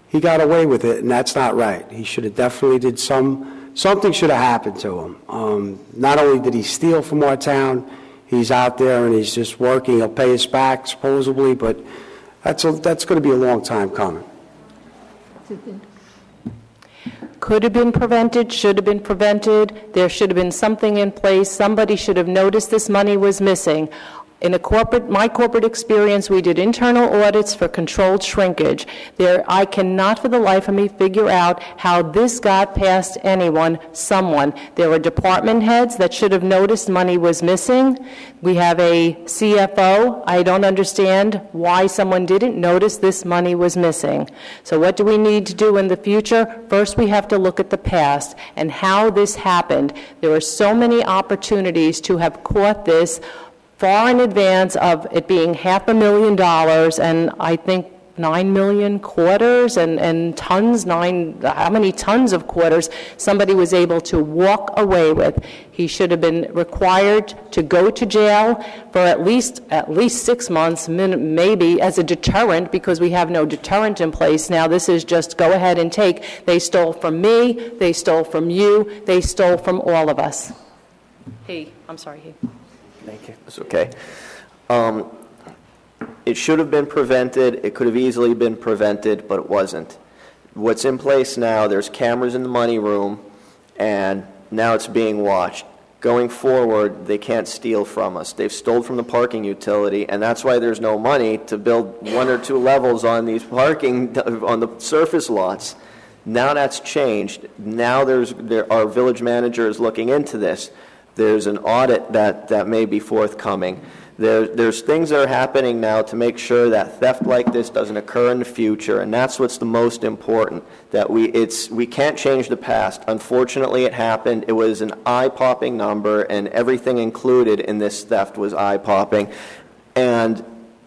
he got away with it, and that's not right. He should have definitely did something should have happened to him. Not only did he steal from our town, he's out there and he's just working. He'll pay us back, supposedly, but that's going to be a long time coming. Could have been prevented, should have been prevented. There should have been something in place. Somebody should have noticed this money was missing. In my corporate experience, we did internal audits for controlled shrinkage. I cannot for the life of me figure out how this got past someone. There were department heads that should have noticed money was missing. We have a CFO. I don't understand why someone didn't notice this money was missing. So what do we need to do in the future? First, we have to look at the past and how this happened. There were so many opportunities to have caught this far in advance of it being $500,000, and I think 9 million quarters and tons, how many tons of quarters somebody was able to walk away with. He should have been required to go to jail for at least 6 months, maybe as a deterrent, because we have no deterrent in place now. This is just go ahead and take. They stole from me, they stole from you, they stole from all of us. I'm sorry. Thank you. That's okay. It should have been prevented. It could have easily been prevented, but it wasn't. What's in place now, there's cameras in the money room, and now it's being watched. Going forward, they can't steal from us. They've stolen from the parking utility, and that's why there's no money to build 1 or 2 levels on these parking, on the surface lots. Now that's changed. Now our village manager is looking into this. There's an audit that may be forthcoming. There's things that are happening now to make sure that theft like this doesn't occur in the future, and that's what's the most important. That we can't change the past. Unfortunately, it happened. It was an eye-popping number, and everything included in this theft was eye-popping, and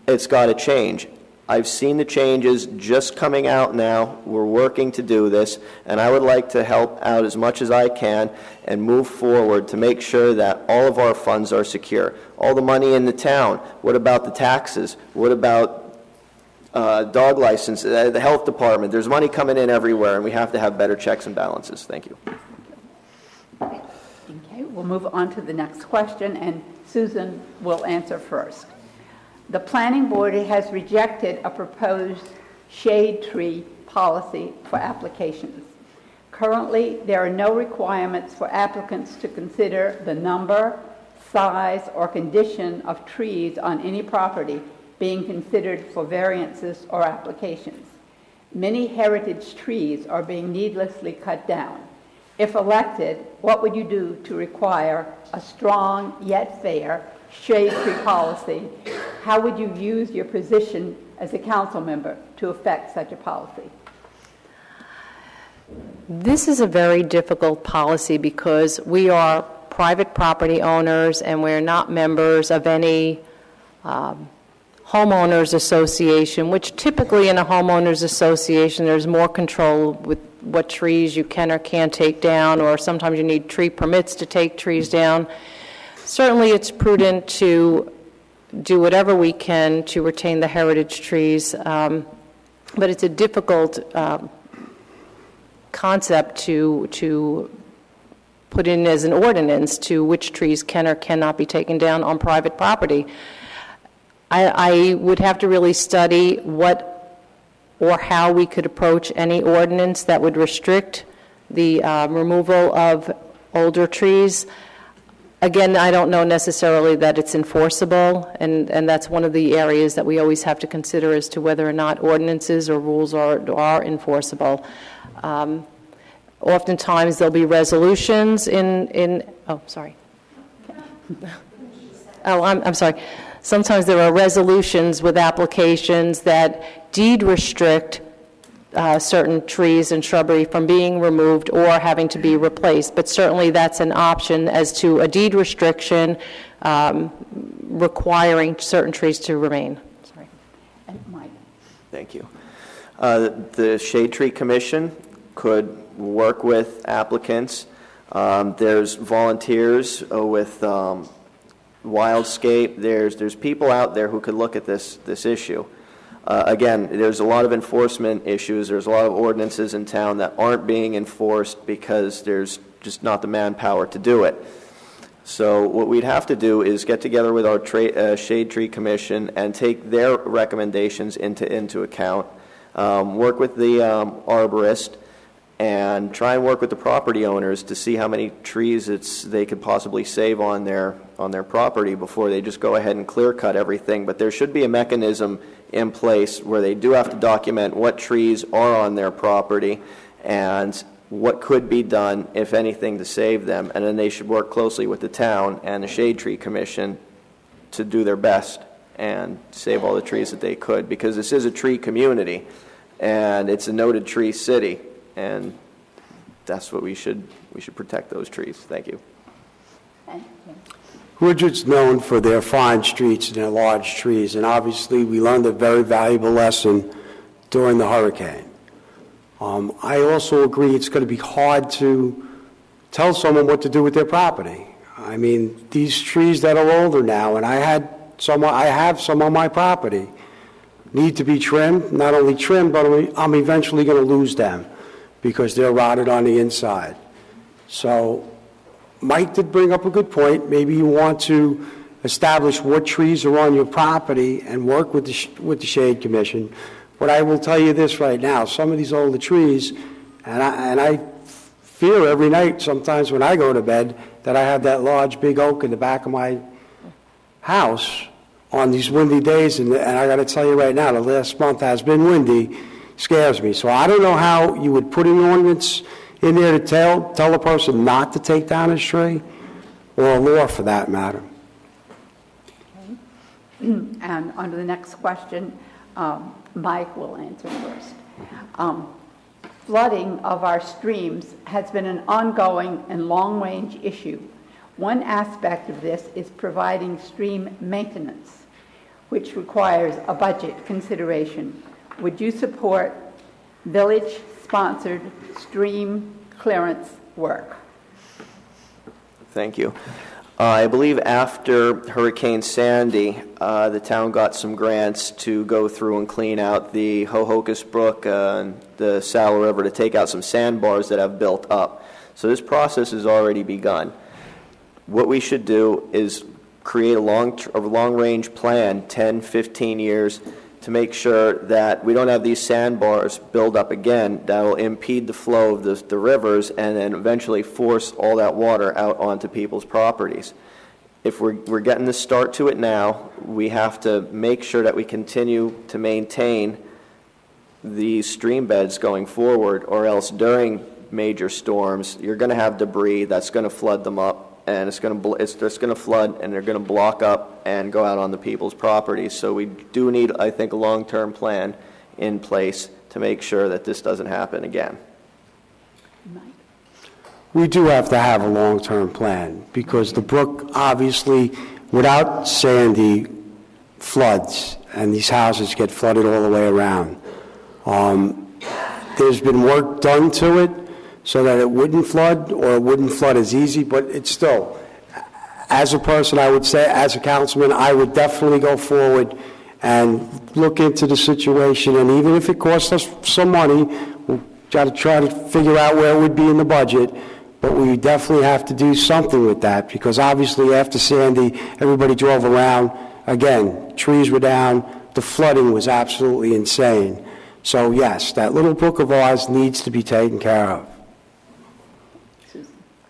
it's got to change. I've seen the changes just coming out now. We're working to do this, and I would like to help out as much as I can and move forward to make sure that all of our funds are secure. All the money in the town. What about the taxes? What about dog license, the health department? There's money coming in everywhere, and we have to have better checks and balances. Thank you. Okay, we'll move on to the next question, and Susan will answer first. The Planning Board has rejected a proposed shade tree policy for applications. Currently, there are no requirements for applicants to consider the number, size, or condition of trees on any property being considered for variances or applications. Many heritage trees are being needlessly cut down. If elected, what would you do to require a strong yet fair shade tree policy? How would you use your position as a council member to affect such a policy? This is a very difficult policy because we are private property owners and we're not members of any homeowners association, which typically in a homeowners association there's more control with what trees you can or can't take down, or sometimes you need tree permits to take trees down. Certainly it's prudent to do whatever we can to retain the heritage trees, but it's a difficult concept to put in as an ordinance to which trees can or cannot be taken down on private property. I would have to really study what or how we could approach any ordinance that would restrict the removal of older trees. Again, I don't know necessarily that it's enforceable, and that's one of the areas that we always have to consider as to whether or not ordinances or rules are enforceable. Oftentimes there'll be resolutions I'm sorry. I'm sorry. Sometimes there are resolutions with applications that deed restrict certain trees and shrubbery from being removed or having to be replaced. But certainly that's an option as to a deed restriction requiring certain trees to remain. Sorry. And Mike. Thank you. The Shade Tree Commission could work with applicants. There's volunteers with Wildscape. There's people out there who could look at this issue. Again, there's a lot of enforcement issues. There's a lot of ordinances in town that aren't being enforced because there's just not the manpower to do it. So what we'd have to do is get together with our Shade Tree Commission and take their recommendations into account, work with the arborist, and try and work with the property owners to see how many trees they could possibly save on their property before they just go ahead and clear cut everything. But there should be a mechanism in place where they do have to document what trees are on their property and what could be done, if anything, to save them. And then they should work closely with the town and the Shade Tree Commission to do their best and save all the trees that they could, because this is a tree community and it's a noted tree city, and that's what we should protect those trees. Thank you. Woodruff's known for their fine streets and their large trees, and obviously we learned a very valuable lesson during the hurricane. I also agree it's going to be hard to tell someone what to do with their property. I mean, these trees that are older now, and I have some on my property, need to be trimmed. Not only trimmed, but I'm eventually going to lose them because they're rotted on the inside. So Mike did bring up a good point. Maybe you want to establish what trees are on your property and work with the Shade Commission. But I will tell you this right now, some of these older trees, and I fear every night sometimes when I go to bed that I have that large big oak in the back of my house on these windy days, and I got to tell you right now, the last month has been windy, scares me. So I don't know how you would put an ordinance in there to tell a person not to take down his tree, or a law for that matter. And on to the next question, Mike will answer first. Flooding of our streams has been an ongoing and long-range issue. One aspect of this is providing stream maintenance, which requires a budget consideration. Would you support village-sponsored stream clearance work? Thank you. I believe after Hurricane Sandy, the town got some grants to go through and clean out the Ho-Hocus Brook and the Saddle River to take out some sandbars that have built up. So this process has already begun. What we should do is create a long-range plan, 10, 15 years, to make sure that we don't have these sandbars build up again that will impede the flow of the rivers and then eventually force all that water out onto people's properties. If we're getting the start to it now, we have to make sure that we continue to maintain these stream beds going forward, or else during major storms, you're going to have debris that's going to flood them up, and it's just going to flood, and they're going to block up and go out on the people's properties. So we do need, I think, a long-term plan in place to make sure that this doesn't happen again. We do have to have a long-term plan, because the brook, obviously, without Sandy, floods, and these houses get flooded all the way around. There's been work done to it so that it wouldn't flood, or it wouldn't flood as easy, but it's still, as a person, I would say, as a councilman, I would definitely go forward and look into the situation, and even if it costs us some money, we'll try to figure out where it would be in the budget, but we definitely have to do something with that, because obviously after Sandy, everybody drove around. Again, trees were down, the flooding was absolutely insane. So yes, that little brook of ours needs to be taken care of.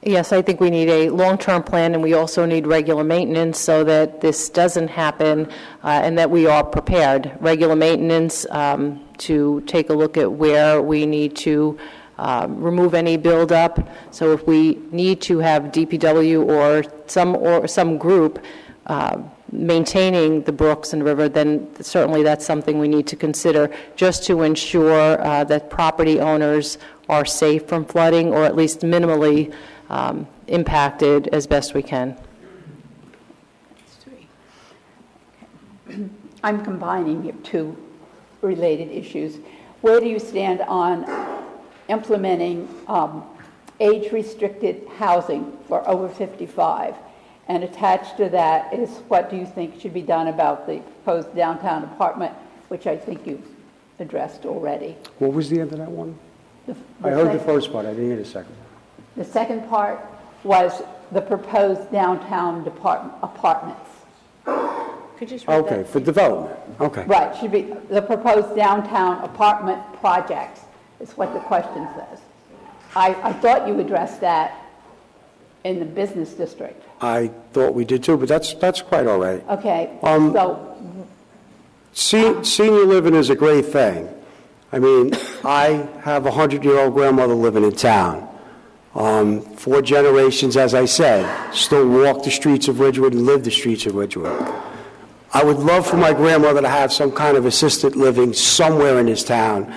Yes, I think we need a long-term plan, and we also need regular maintenance so that this doesn't happen and that we are prepared. Regular maintenance to take a look at where we need to remove any buildup. So if we need to have DPW or some group maintaining the brooks and river, then certainly that's something we need to consider, just to ensure that property owners are safe from flooding, or at least minimally impacted as best we can. I'm combining your two related issues. Where do you stand on implementing age-restricted housing for over 55? And attached to that is, what do you think should be done about the proposed downtown apartment, which I think you've addressed already? What was the end of that one? The I heard the sec- first part, I didn't hear the second. The second part was the proposed downtown apartments. Could you just read Okay, for development, okay. Right, should be the proposed downtown apartment projects, is what the question says. I thought you addressed that in the business district. I thought we did too, but that's quite all right. Okay, so, Senior living is a great thing. I mean, I have a 100-year-old grandmother living in town. 4 generations, as I said, still walk the streets of Ridgewood and live the streets of Ridgewood. I would love for my grandmother to have some kind of assisted living somewhere in this town.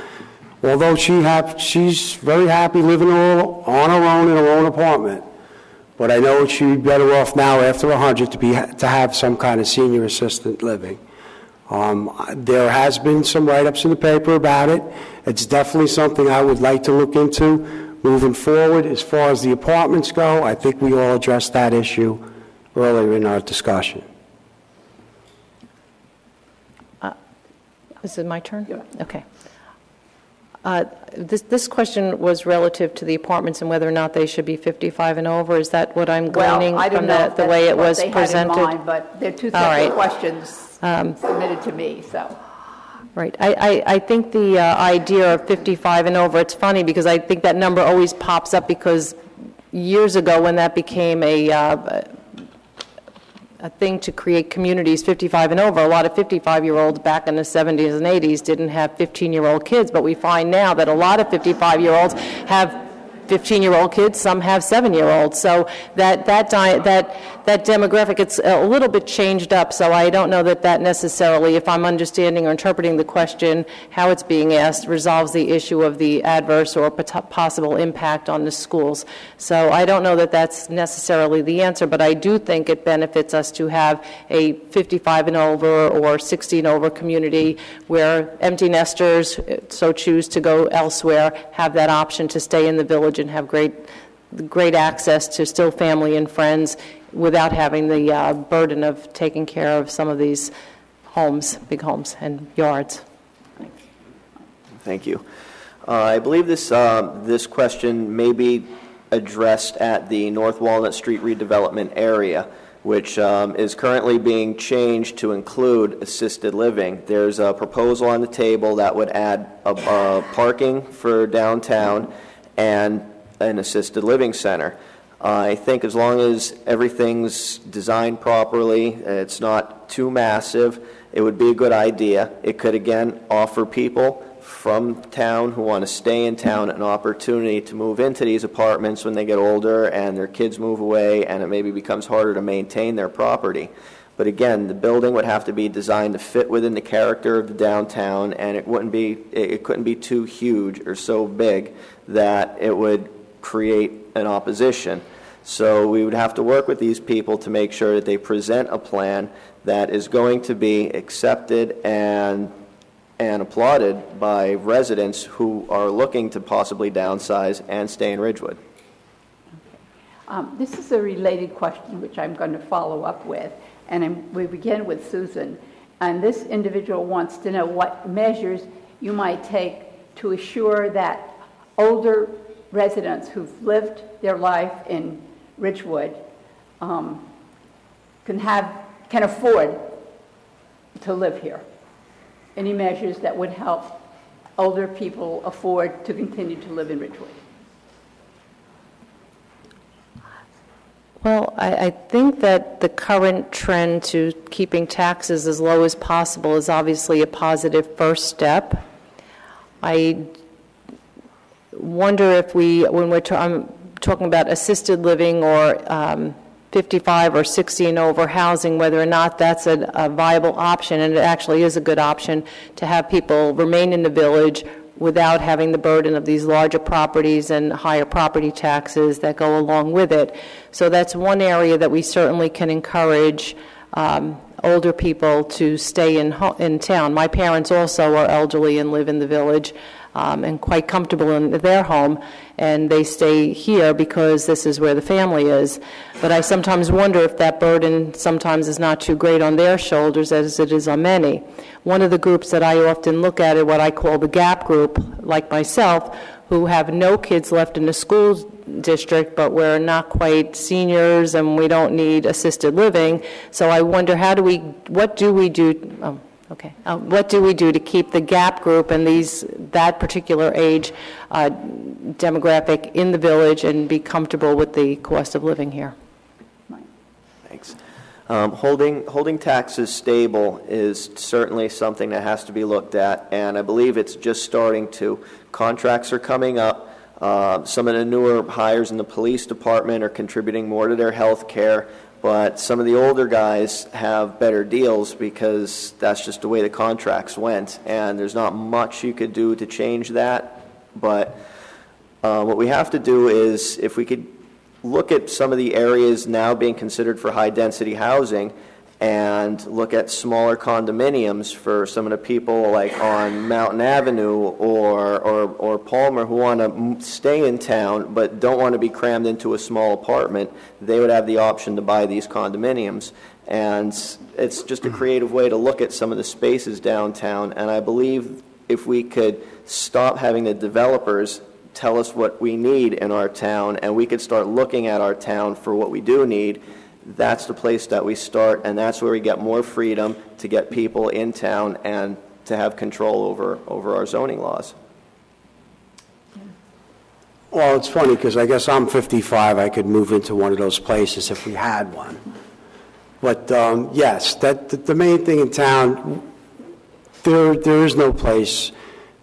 Although she's very happy living on her own in her own apartment. But I know she'd be better off now after 100 to have some kind of senior assisted living. There has been some write-ups in the paper about it. It's definitely something I would like to look into moving forward. As far as the apartments go, I think we all addressed that issue earlier in our discussion. Is it my turn? Yeah. Okay. This question was relative to the apartments and whether or not they should be 55 and over. Is that what I'm gleaning well, I don't from know if the way that's it what was they had in presented? mind, but they're two All separate right. questions submitted to me, so. Right. I think the idea of 55 and over, it's funny because I think that number always pops up because years ago when that became a thing to create communities 55 and over, a lot of 55-year-olds back in the 70s and 80s didn't have 15-year-old kids, but we find now that a lot of 55-year-olds have 15-year-old kids, some have 7-year-olds. So that demographic, it's a little bit changed up, so I don't know that necessarily, if I'm understanding or interpreting the question, how it's being asked, resolves the issue of the adverse or possible impact on the schools. So I don't know that that's necessarily the answer, but I do think it benefits us to have a 55 and over or 60 and over community where empty nesters so choose to go elsewhere have that option to stay in the village and have great access to still family and friends without having the burden of taking care of some of these homes, big homes and yards. Thank you. I believe this question may be addressed at the North Walnut Street redevelopment area, which is currently being changed to include assisted living. There's a proposal on the table that would add parking for downtown and an assisted living center. I think as long as everything's designed properly, it's not too massive, it would be a good idea. It could, again, offer people from town who want to stay in town an opportunity to move into these apartments when they get older and their kids move away and it maybe becomes harder to maintain their property. But again, the building would have to be designed to fit within the character of the downtown, and it couldn't be too huge or so big that it would create an opposition. So we would have to work with these people to make sure that they present a plan that is going to be accepted and applauded by residents who are looking to possibly downsize and stay in Ridgewood. This is a related question which I'm going to follow up with, and we begin with Susan. And this individual wants to know what measures you might take to assure that older residents who've lived their life in Ridgewood can afford to live here. Any measures that would help older people afford to continue to live in Ridgewood? Well, I think that the current trend to keeping taxes as low as possible is obviously a positive first step. I wonder if I'm talking about assisted living or 55 or 60 and over housing, whether or not that's a viable option, and it actually is a good option to have people remain in the village without having the burden of these larger properties and higher property taxes that go along with it. So that's one area that we certainly can encourage older people to stay in town. My parents also are elderly and live in the village and quite comfortable in their home, and they stay here because this is where the family is. But I sometimes wonder if that burden sometimes is not too great on their shoulders as it is on many. One of the groups that I often look at is what I call the GAP group, like myself, who have no kids left in the school district, but we're not quite seniors and we don't need assisted living. So I wonder, what do we do to keep the GAP group and that particular age demographic in the village and be comfortable with the cost of living here? Thanks. Holding taxes stable is certainly something that has to be looked at, and I believe it's just starting to. Contracts are coming up. Some of the newer hires in the police department are contributing more to their health care, but some of the older guys have better deals because that's just the way the contracts went, and there's not much you could do to change that. But what we have to do is, if we could look at some of the areas now being considered for high-density housing and look at smaller condominiums for some of the people like on Mountain Avenue or Palmer who want to stay in town but don't want to be crammed into a small apartment, they would have the option to buy these condominiums. And it's just a creative way to look at some of the spaces downtown, and I believe if we could stop having the developers tell us what we need in our town, and we could start looking at our town for what we do need, that's the place that we start, and that's where we get more freedom to get people in town and to have control over our zoning laws. Well, it's funny because I guess I'm 55. I could move into one of those places if we had one. But yes, the main thing in town, there is no place.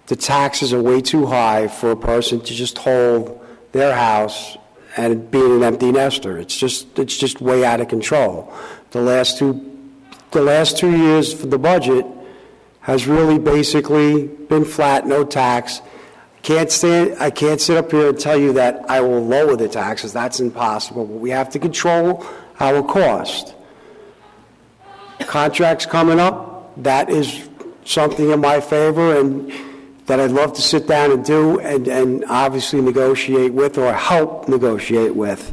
The taxes are way too high for a person to just hold their house and being an empty nester. It's just way out of control. The last two years for the budget has really basically been flat, no tax. I can't sit up here and tell you that I will lower the taxes. That's impossible. But we have to control our cost. Contracts coming up, that is something in my favor and that I'd love to sit down and do and obviously negotiate with or help negotiate with.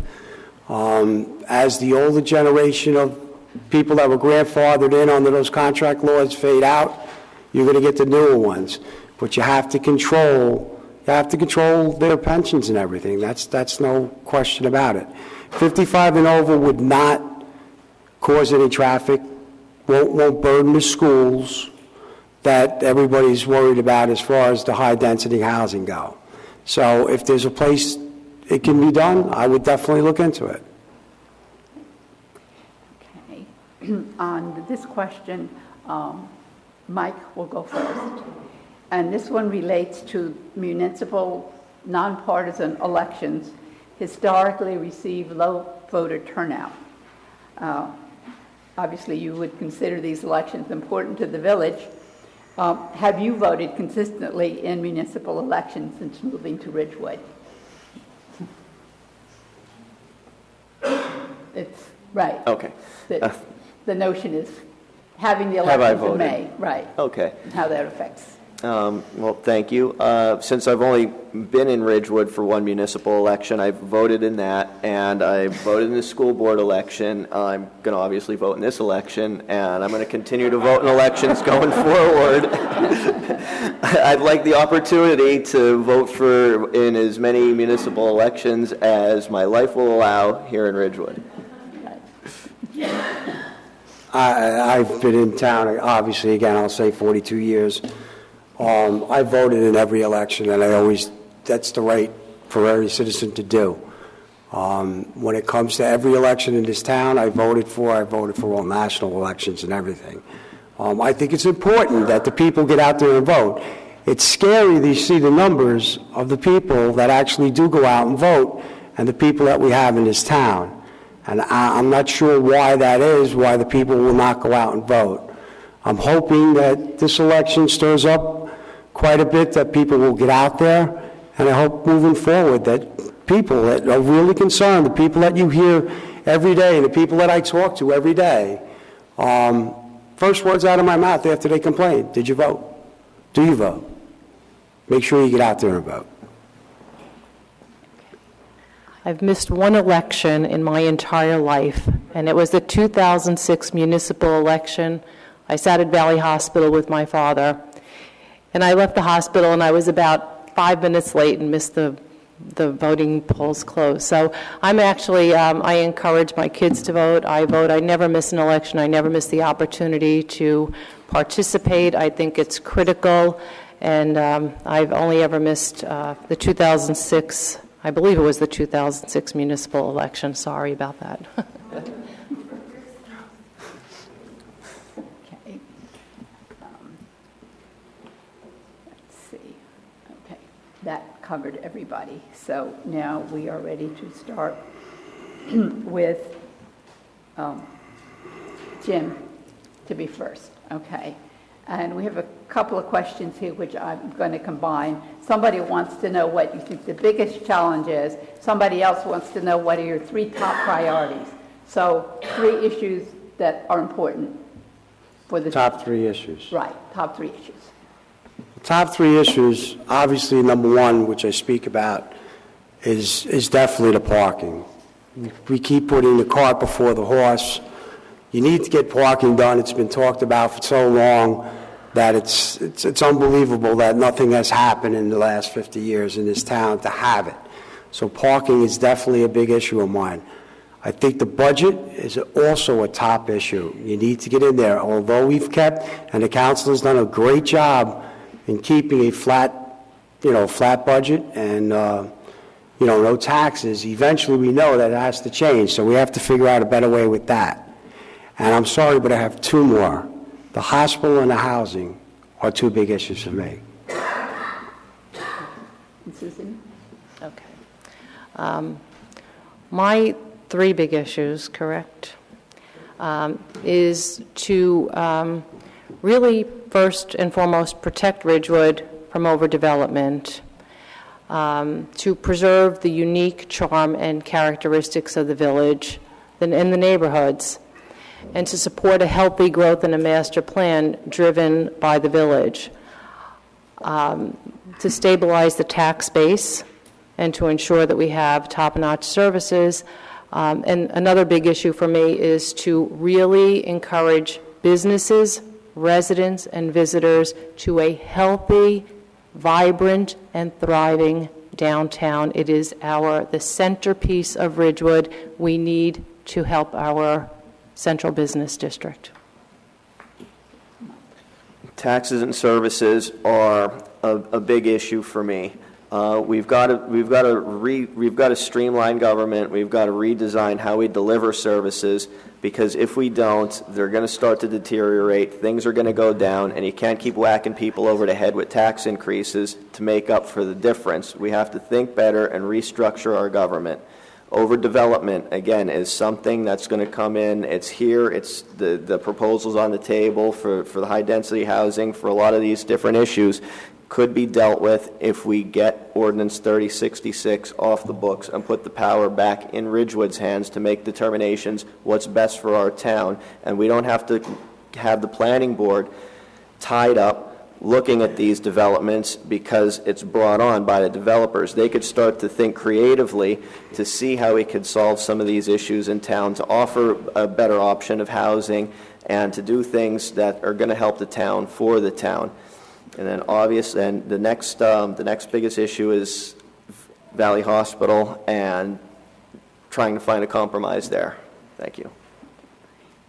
As the older generation of people that were grandfathered in under those contract laws fade out, you're going to get the newer ones. But you have to control their pensions and everything. That's no question about it. 55 and over would not cause any traffic, won't burden the schools that everybody's worried about as far as the high-density housing go. So if there's a place it can be done, I would definitely look into it. Okay. On this question, Mike will go first. And this one relates to municipal nonpartisan elections historically receive low voter turnout. Obviously, you would consider these elections important to the village. Have you voted consistently in municipal elections since moving to Ridgewood? It's right. Okay. The notion is having the Have I elections in voted? May, right? Okay. And how that affects. Well, thank you. Since I've only been in Ridgewood for one municipal election, I've voted in that, and I voted in the school board election. I'm going to obviously vote in this election, and I'm going to continue to vote in elections going forward. I'd like the opportunity to vote in as many municipal elections as my life will allow here in Ridgewood. I've been in town, obviously, again, I'll say 42 years. I voted in every election, and that's the right for every citizen to do. When it comes to every election in this town, I voted for all national elections and everything. I think it's important that the people get out there and vote. It's scary to see the numbers of the people that actually do go out and vote and the people that we have in this town. And I'm not sure why that is, why the people will not go out and vote. I'm hoping that this election stirs up quite a bit, that people will get out there, and I hope moving forward that people that are really concerned, the people that you hear every day, and the people that I talk to every day, first words out of my mouth after they complain, did you vote? Do you vote? Make sure you get out there and vote. I've missed one election in my entire life, and it was the 2006 municipal election. I sat at Valley Hospital with my father, and I left the hospital, and I was about 5 minutes late and missed the voting polls closed. So I'm actually, I encourage my kids to vote. I vote. I never miss an election. I never miss the opportunity to participate. I think it's critical, and I've only ever missed the 2006, I believe it was the 2006 municipal election. Sorry about that. Okay. Let's see. Okay, that covered everybody. So now we are ready to start with Jim to be first. Okay. And we have a couple of questions here which I'm going to combine. Somebody wants to know what you think the biggest challenge is. Somebody else wants to know what are your 3 top priorities. So 3 issues that are important for the Top 3 issues. Right, top 3 issues. The top 3 issues, obviously number 1, which I speak about, is definitely the parking. We keep putting the cart before the horse. You need to get parking done. It's been talked about for so long that it's unbelievable that nothing has happened in the last 50 years in this town to have it. So parking is definitely a big issue of mine. I think the budget is also a top issue. You need to get in there. Although we've kept, and the council has done a great job in keeping a flat budget and, no taxes, eventually we know that it has to change. So we have to figure out a better way with that. And I'm sorry, but I have 2 more. The hospital and the housing are 2 big issues for me. Susan? Okay. My 3 big issues, correct, is to really first and foremost protect Ridgewood from overdevelopment, to preserve the unique charm and characteristics of the village and the neighborhoods, and to support a healthy growth and a master plan driven by the village, to stabilize the tax base and to ensure that we have top-notch services. And another big issue for me is to really encourage businesses, residents, and visitors to a healthy, vibrant, and thriving downtown. It is the centerpiece of Ridgewood. We need to help our central business district. Taxes and services are a big issue for me. We've got to streamline government. We've got to redesign how we deliver services, because if we don't, they're going to start to deteriorate. Things are going to go down, and you can't keep whacking people over the head with tax increases to make up for the difference. We have to think better and restructure our government. Overdevelopment, again, is something that's going to come in. It's here. It's the proposals on the table for the high-density housing, for a lot of these different issues, could be dealt with if we get Ordinance 3066 off the books and put the power back in Ridgewood's hands to make determinations what's best for our town. And we don't have to have the planning board tied up looking at these developments because it's brought on by the developers. They could start to think creatively to see how we could solve some of these issues in town, to offer a better option of housing, and to do things that are going to help the town for the town. And then obviously, and the next biggest issue is Valley Hospital and trying to find a compromise there. Thank you.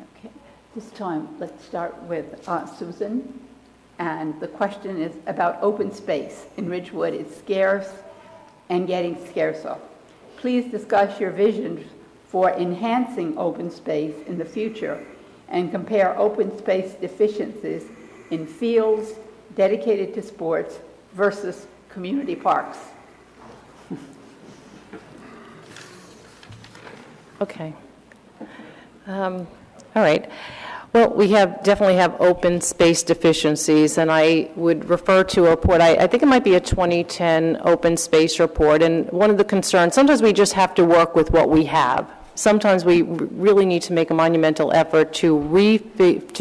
Okay. This time, let's start with Susan. And the question is about open space in Ridgewood. It's scarce and getting scarcer. Please discuss your vision for enhancing open space in the future and compare open space deficiencies in fields dedicated to sports versus community parks. Okay. All right. Well, we definitely have open space deficiencies, and I would refer to a report, I think it might be a 2010 open space report, and one of the concerns, sometimes we just have to work with what we have. Sometimes we really need to make a monumental effort to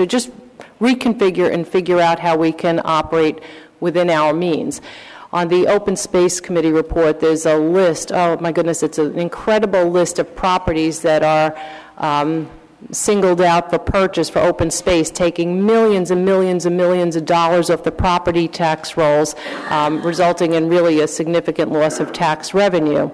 just reconfigure and figure out how we can operate within our means. On the Open Space Committee report, there's a list, oh my goodness, it's an incredible list of properties that are singled out for purchase for open space, taking millions and millions and millions of dollars off the property tax rolls, resulting in really a significant loss of tax revenue.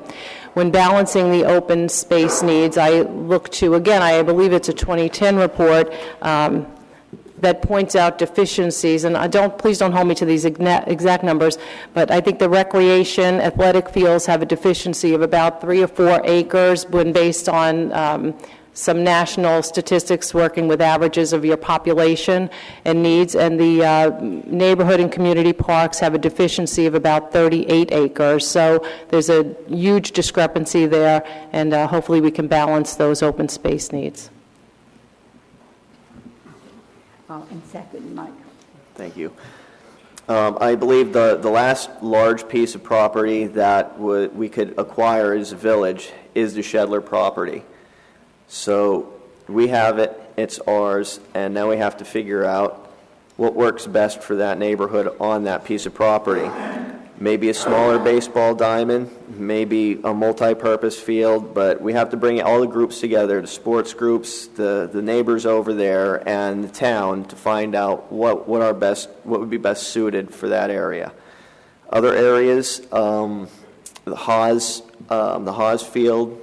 When balancing the open space needs, I look to, again, I believe it's a 2010 report, that points out deficiencies, and please don't hold me to these exact numbers, but I think the recreation athletic fields have a deficiency of about 3 or 4 acres when based on some national statistics working with averages of your population and needs, and the neighborhood and community parks have a deficiency of about 38 acres. So there's a huge discrepancy there, and hopefully we can balance those open space needs. And second, Mike. Thank you. I believe the last large piece of property that we could acquire as a village is the Shedler property. So we have it, it's ours, and now we have to figure out what works best for that neighborhood on that piece of property. Maybe a smaller baseball diamond, maybe a multi-purpose field, but we have to bring all the groups together, the sports groups, the neighbors over there, and the town to find out what would be best suited for that area. Other areas, the Haas field,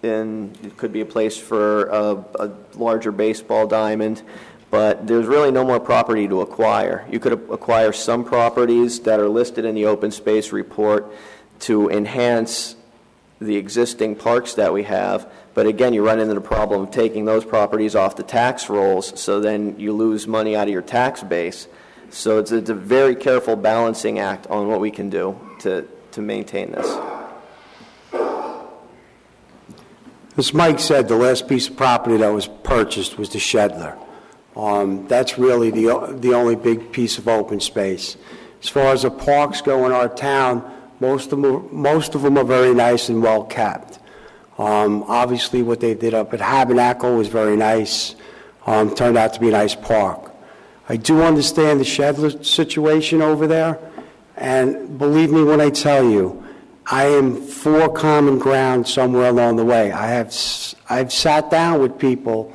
and it could be a place for a larger baseball diamond, but there's really no more property to acquire. You could acquire some properties that are listed in the open space report to enhance the existing parks that we have, but again, you run into the problem of taking those properties off the tax rolls, so then you lose money out of your tax base. So it's a very careful balancing act on what we can do to maintain this. As Mike said, the last piece of property that was purchased was the Shedler. That's really the only big piece of open space. As far as the parks go in our town, most of them are very nice and well kept. Obviously, what they did up at Habernacle was very nice. Turned out to be a nice park. I do understand the Shedler situation over there, and believe me when I tell you, I am for common ground somewhere along the way. I've sat down with people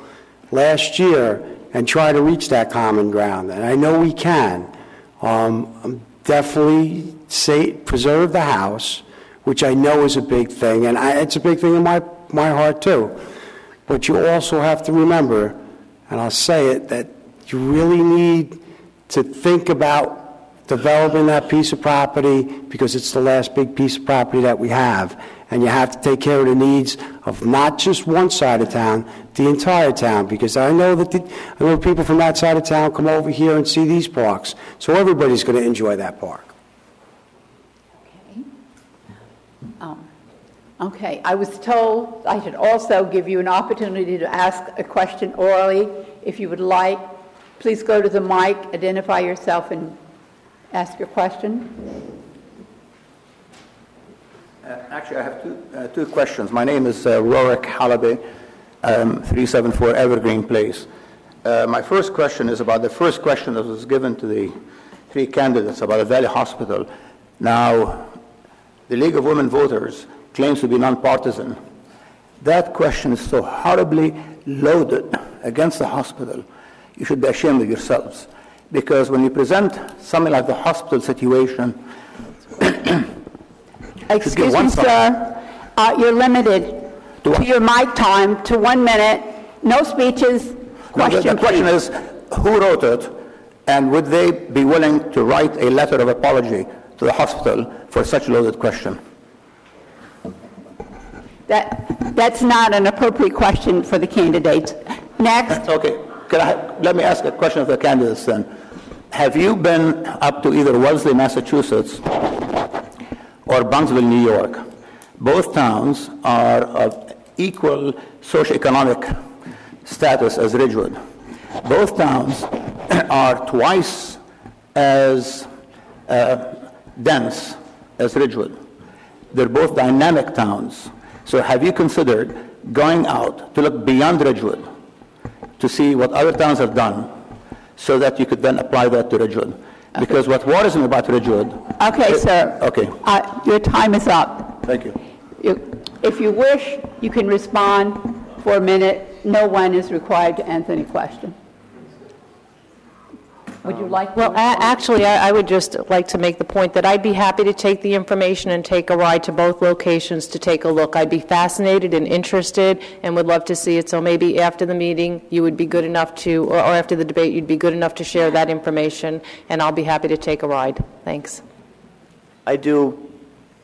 last year and try to reach that common ground, and I know we can. Definitely preserve the house, which I know is a big thing, and it's a big thing in my heart too. But you also have to remember, and I'll say it, that you really need to think about developing that piece of property because it's the last big piece of property that we have. And you have to take care of the needs of not just one side of town, the entire town, because I know people from that side of town come over here and see these parks. So everybody's going to enjoy that park. Okay. I was told I should also give you an opportunity to ask a question orally. If you would like, please go to the mic, identify yourself, and ask your question. Actually, I have two questions. My name is Rorik Halaby, 374 Evergreen Place. My first question is about the first question that was given to the three candidates about the Valley Hospital. Now, the League of Women Voters claims to be nonpartisan. That question is so horribly loaded against the hospital. You should be ashamed of yourselves. Because when you present something like the hospital situation, excuse me, sir, you're limited to your mic time to 1 minute. No speeches. Question. No, the question is, who wrote it, and would they be willing to write a letter of apology to the hospital for such a loaded question? That's not an appropriate question for the candidates. Next. Okay. Let me ask a question of the candidates then. Have you been up to either Wellesley, Massachusetts, or Bunksville, New York? Both towns are of equal socioeconomic status as Ridgewood. Both towns are twice as dense as Ridgewood. They're both dynamic towns. So have you considered going out to look beyond Ridgewood to see what other towns have done so that you could then apply that to Ridgewood? Because what worries me about Ridgewood... Okay, sir. Okay. Your time is up. Thank you. If you wish, you can respond for a minute. No one is required to answer any question. Would you like to Well, respond? actually, I would just like to make the point that I'd be happy to take the information and take a ride to both locations to take a look. I'd be fascinated and interested and would love to see it. So maybe after the meeting, you would be good enough to, or after the debate, you'd be good enough to share that information, and I'll be happy to take a ride. Thanks. I do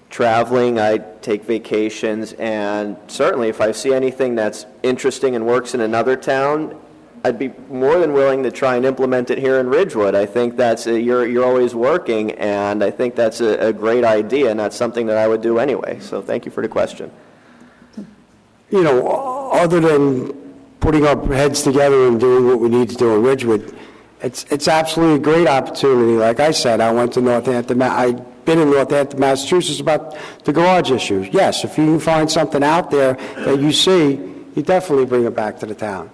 traveling, I take vacations, and certainly if I see anything that's interesting and works in another town, I'd be more than willing to try and implement it here in Ridgewood. I think that's you're always working, and I think that's a great idea, and that's something that I would do anyway. So thank you for the question. You know, other than putting our heads together and doing what we need to do in Ridgewood, it's absolutely a great opportunity. Like I said, I went to Northampton, I've been in Northampton, Massachusetts about the garage issues. Yes, if you can find something out there that you see, you definitely bring it back to the town.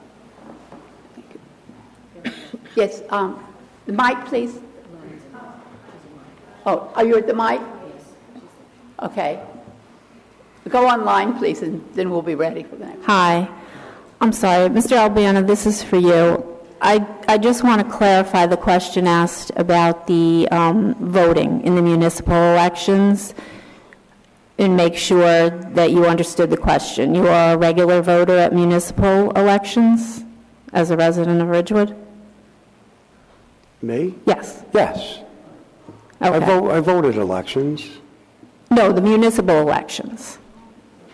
Yes, the mic, please. Oh, are you at the mic? Okay. Go online, please, and then we'll be ready for the next. Hi. I'm sorry. Mr. Albiano, this is for you. I just want to clarify the question asked about the voting in the municipal elections and make sure that you understood the question. You are a regular voter at municipal elections as a resident of Ridgewood? Me? Yes. Yes. Okay. I voted elections. No, the municipal elections.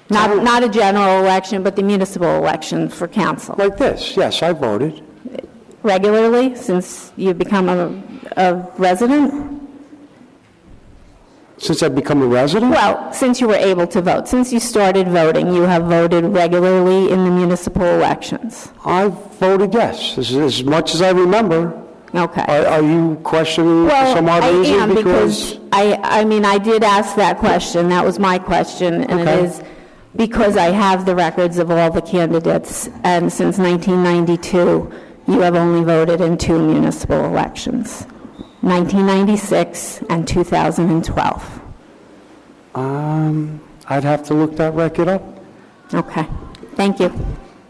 Not a general election, but the municipal election for council. Like this, yes, I voted. Regularly, since you've become a resident? Since I've become a resident? Well, since you were able to vote. Since you started voting, you have voted regularly in the municipal elections. I voted yes, as much as I remember. Okay. Are you questioning Well, some odd I reason? am because I did ask that question. That was my question, and Okay. it is because I have the records of all the candidates, and since 1992, you have only voted in 2 municipal elections, 1996 and 2012. I'd have to look that record up. Okay. Thank you.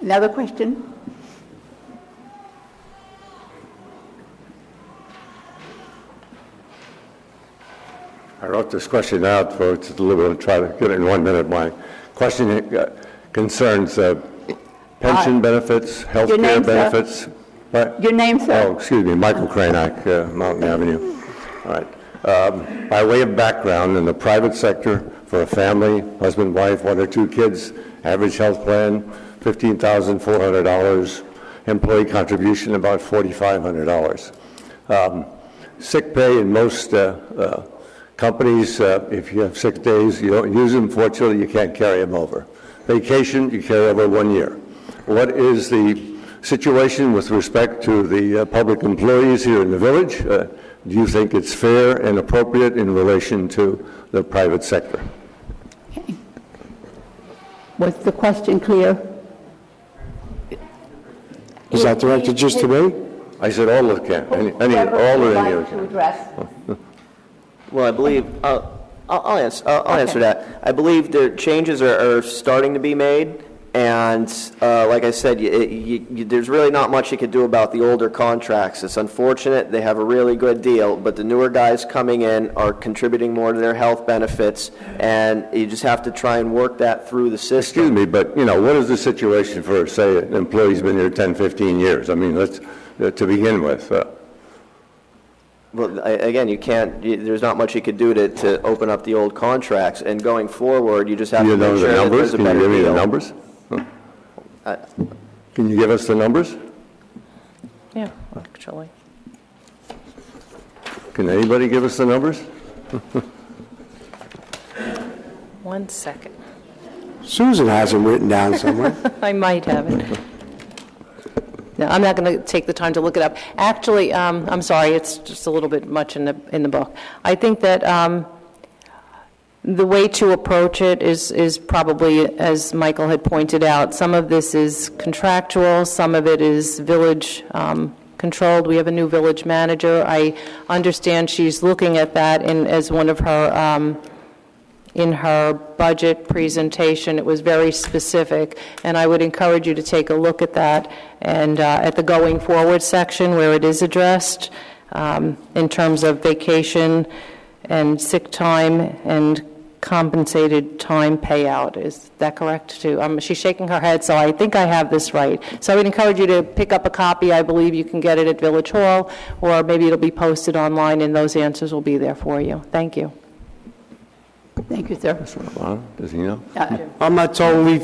Another question? I wrote this question out for just a little bit, try to get it in 1 minute. My question concerns pension benefits, health Your care name, sir? benefits. What? Your name, sir? Oh, excuse me, Michael Cranack, Mountain Avenue. All right. By way of background, in the private sector, for a family, husband, wife, 1 or 2 kids, average health plan, $15,400, employee contribution about $4,500. Sick pay in most companies, if you have sick days, you don't use them. Fortunately, you can't carry them over. Vacation, you carry over 1 year. What is the situation with respect to the public employees here in the village? Do you think it's fair and appropriate in relation to the private sector? Okay. Was the question clear? Is that directed just to me? I said all of them. Whoever All would of like you to can. address. Well, I believe, I'll answer that. I believe the changes are starting to be made, and like I said, there's really not much you could do about the older contracts. It's unfortunate, they have a really good deal, but the newer guys coming in are contributing more to their health benefits, and you just have to try and work that through the system. Excuse me, but, what is the situation for, say, an employee's been here 10, 15 years? I mean, let's, to begin with. Well, again, you can't, there's not much you could do to open up the old contracts, and going forward, you just have Do you to know make the sure that numbers? there's a Can you better give me the deal. numbers? Can you give us the numbers? Yeah, actually. Can anybody give us the numbers? 1 second. Susan has them written down somewhere. I might have it. No, I'm not going to take the time to look it up. Actually, I'm sorry, it's just a little bit much in the book. I think that the way to approach it is probably, as Michael had pointed out, some of this is contractual, some of it is village controlled. We have a new village manager. I understand she's looking at that as one of her, in her budget presentation. It was very specific, and I would encourage you to take a look at that and at the going forward section where it is addressed in terms of vacation and sick time and compensated time payout. Is that correct, too? She's shaking her head, so I think I have this right. So I would encourage you to pick up a copy. I believe you can get it at Village Hall, or maybe it'll be posted online, and those answers will be there for you. Thank you. Thank you, sir. Does he know? I'm not totally,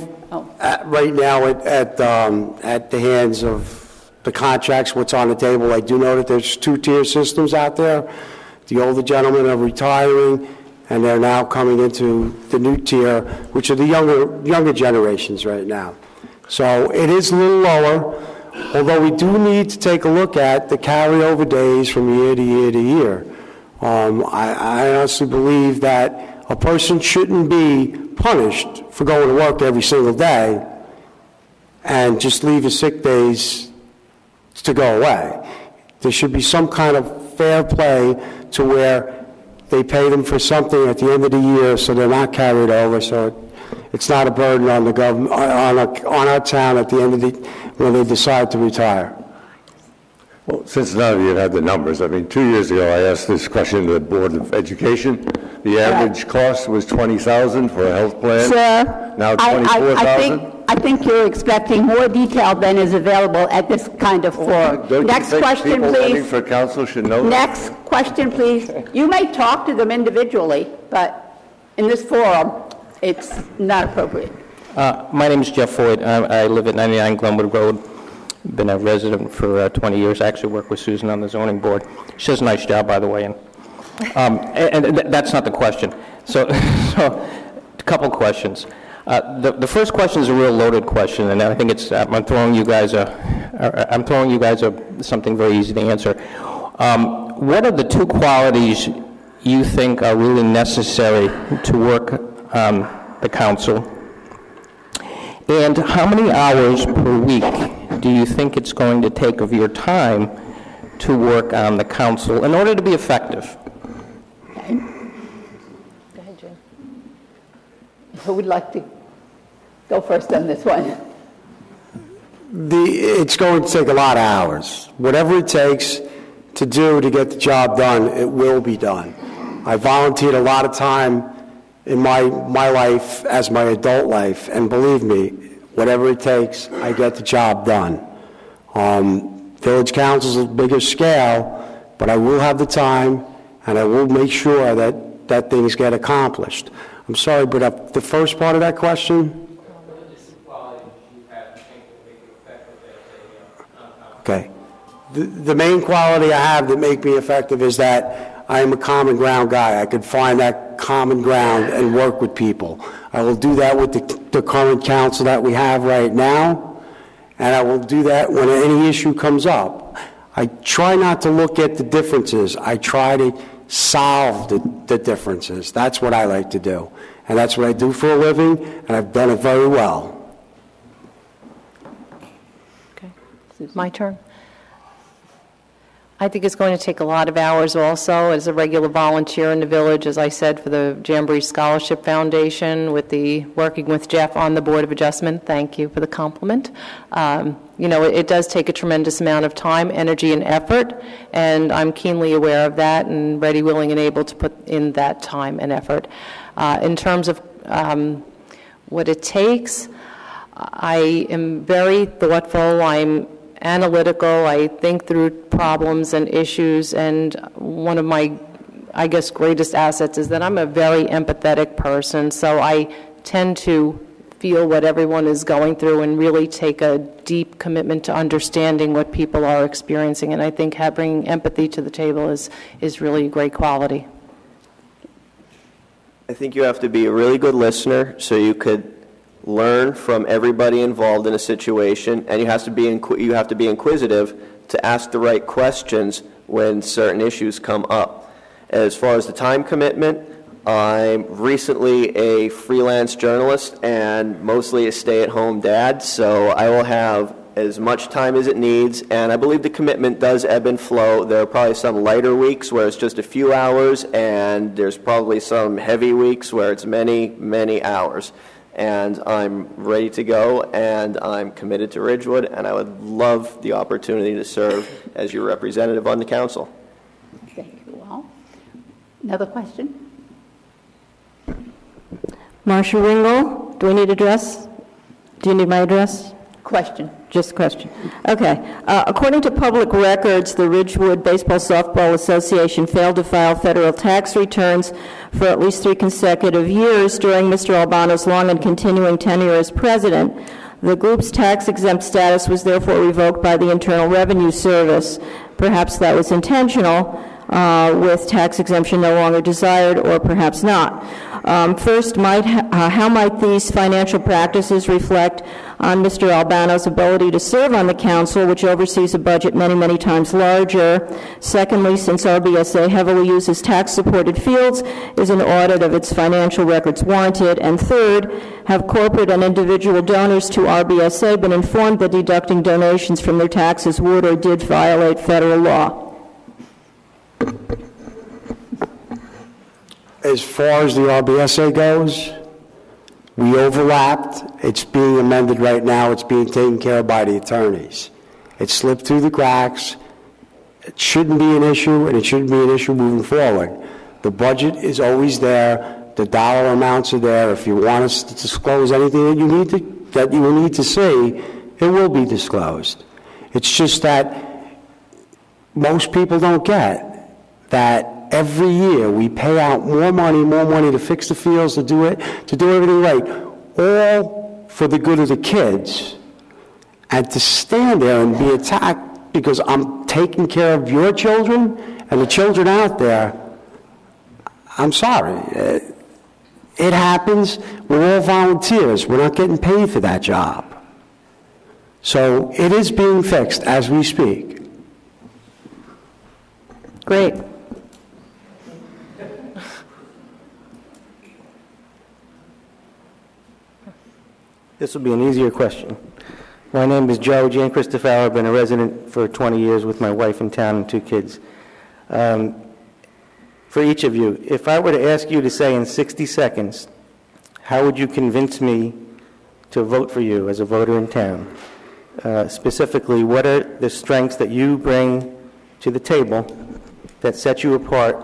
right now, at the hands of the contracts, what's on the table. I do know that there's two-tier systems out there. The older gentlemen are retiring, and they're now coming into the new tier, which are the younger generations right now. So it is a little lower, although we do need to take a look at the carryover days from year to year to year. I honestly believe that a person shouldn't be punished for going to work every single day and just leave his sick days to go away. There should be some kind of fair play to where they pay them for something at the end of the year, so they're not carried over, so it's not a burden on the government, on our town at the end of when they decide to retire. Well, since none of you had the numbers, I mean, 2 years ago, I asked this question to the Board of Education. The average cost was $20,000 for a health plan. Sir, Now $24,000. I think you're expecting more detail than is available at this kind of forum. Don't Next you think question, people running please. for council should know that? Next question, please. You may talk to them individually, but in this forum, it's not appropriate. My name is Jeff Floyd. I live at 99 Glenwood Road. Been a resident for 20 years. I actually work with Susan on the zoning board. She does a nice job, by the way, and that's not the question. So a couple questions. The first question is a real loaded question, and I think it's I'm throwing you guys something very easy to answer. What are the two qualities you think are really necessary to work on the council? And how many hours per week do you think it's going to take of your time to work on the council in order to be effective? Okay. Go ahead, Jim. Who would like to go first on this one? It's going to take a lot of hours. Whatever it takes to do to get the job done, it will be done. I volunteered a lot of time in my life as my adult life, and believe me, whatever it takes, I get the job done. Village council's a bigger scale, but I will have the time, and I will make sure that things get accomplished. I'm sorry, but the first part of that question? Okay. The main quality I have that make me effective is that I am a common ground guy. I could find that common ground and work with people. I will do that with the current council that we have right now, and I will do that when any issue comes up. I try not to look at the differences. I try to solve the differences. That's what I like to do, and that's what I do for a living, and I've done it very well. Okay. Is it my turn? I think it's going to take a lot of hours also as a regular volunteer in the village, as I said, for the Jamboree Scholarship Foundation, working with Jeff on the Board of Adjustment. Thank you for the compliment. It does take a tremendous amount of time, energy, and effort, and I'm keenly aware of that and ready, willing, and able to put in that time and effort. In terms of what it takes, I am very thoughtful. I'm analytical. I think through problems and issues, and one of my, I guess, greatest assets is that I'm a very empathetic person, so I tend to feel what everyone is going through and really take a deep commitment to understanding what people are experiencing, and I think bringing empathy to the table is really a great quality. I think you have to be a really good listener so you could learn from everybody involved in a situation, and you have to be inquisitive to ask the right questions when certain issues come up. As far as the time commitment, I'm recently a freelance journalist and mostly a stay-at-home dad, so I will have as much time as it needs, and I believe the commitment does ebb and flow. There are probably some lighter weeks where it's just a few hours, and there's probably some heavy weeks where it's many, many hours. And I'm ready to go, and I'm committed to Ridgewood, and I would love the opportunity to serve as your representative on the council. Thank you all. Another question? Marcia Ringel, do we need address? Do you need my address? Question. Just a question. Okay. According to public records, the Ridgewood Baseball Softball Association failed to file federal tax returns for at least 3 consecutive years during Mr. Albano's long and continuing tenure as president. The group's tax-exempt status was therefore revoked by the Internal Revenue Service. Perhaps that was intentional, with tax exemption no longer desired, or perhaps not. First, how might these financial practices reflect on Mr. Albano's ability to serve on the council, which oversees a budget many, many times larger? Secondly, since RBSA heavily uses tax-supported fields, is an audit of its financial records warranted? And third, have corporate and individual donors to RBSA been informed that deducting donations from their taxes would or did violate federal law? As far as the RBSA goes, we overlapped. It's being amended right now. It's being taken care of by the attorneys. It slipped through the cracks. It shouldn't be an issue, and it shouldn't be an issue moving forward. The budget is always there. The dollar amounts are there. If you want us to disclose anything that you will need to see, it will be disclosed. It's just that most people don't get that every year we pay out more money to fix the fields, to do everything right, all for the good of the kids. And to stand there and be attacked because I'm taking care of your children and the children out there, I'm sorry. It happens. We're all volunteers. We're not getting paid for that job. So it is being fixed as we speak. Great. This will be an easier question. My name is Joe Jane Christopher. I've been a resident for 20 years with my wife in town and 2 kids. For each of you, if I were to ask you to say in 60 seconds, how would you convince me to vote for you as a voter in town? Specifically, what are the strengths that you bring to the table that set you apart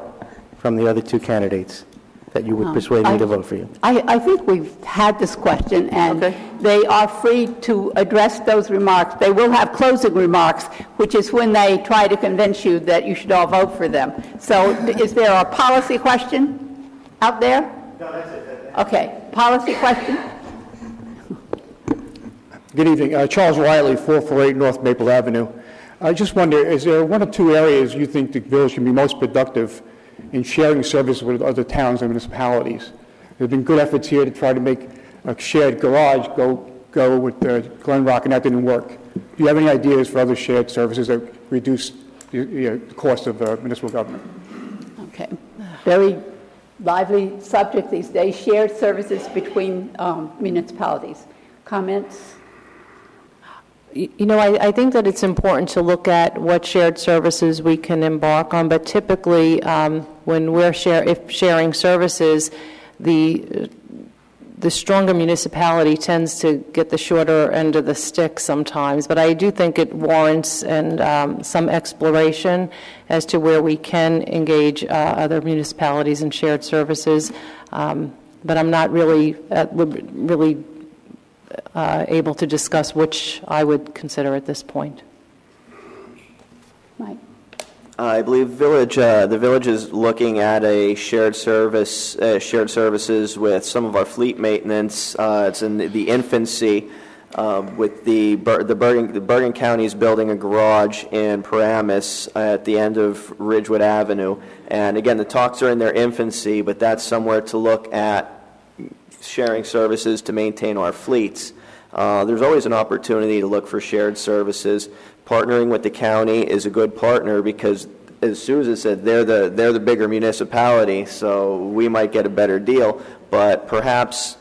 from the other 2 candidates that you would persuade me to vote for you? I think we've had this question, and they are free to address those remarks. They will have closing remarks, which is when they try to convince you that you should all vote for them. So is there a policy question out there? No, that's it. Okay, policy question? Good evening. Charles Riley, 448 North Maple Avenue. I just wonder, is there 1 or 2 areas you think the village can be most productive in sharing services with other towns and municipalities? There have been good efforts here to try to make a shared garage go with Glen Rock, and that didn't work. Do you have any ideas for other shared services that reduce the cost of municipal government? Okay. Very lively subject these days, shared services between municipalities. Comments? You know, I think that it's important to look at what shared services we can embark on, but typically when we're sharing services, the stronger municipality tends to get the shorter end of the stick sometimes. But I do think it warrants some exploration as to where we can engage other municipalities in shared services. But I'm not really able to discuss which I would consider at this point. Mike? I believe the village is looking at a shared services with some of our fleet maintenance. It's in the infancy with the Bergen County is building a garage in Paramus at the end of Ridgewood Avenue. And again, the talks are in their infancy, but that's somewhere to look at sharing services to maintain our fleets. There's always an opportunity to look for shared services. Partnering with the county is a good partner because, as Susan said, they're the bigger municipality, so we might get a better deal. But perhaps,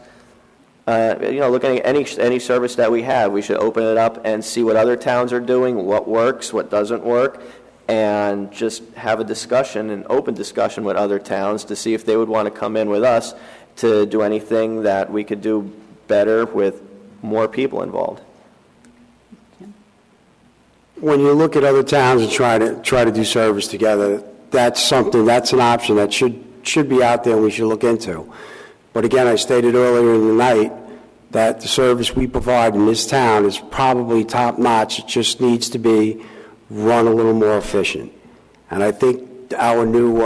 looking at any service that we have, we should open it up and see what other towns are doing, what works, what doesn't work, and just have a discussion, an open discussion with other towns to see if they would want to come in with us to do anything that we could do better with more people involved. When you look at other towns and try to do service together, that's an option that should be out there and we should look into. But again, I stated earlier in the night that the service we provide in this town is probably top-notch. It just needs to be run a little more efficient. And I think our new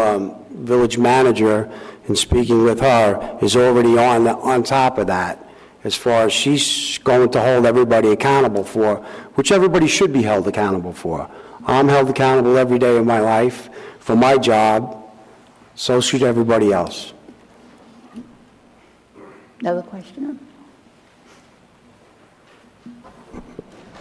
village manager, in speaking with her, is already on top of that, as far as she's going to hold everybody accountable for, which everybody should be held accountable for. I'm held accountable every day of my life for my job, so should everybody else. Another question?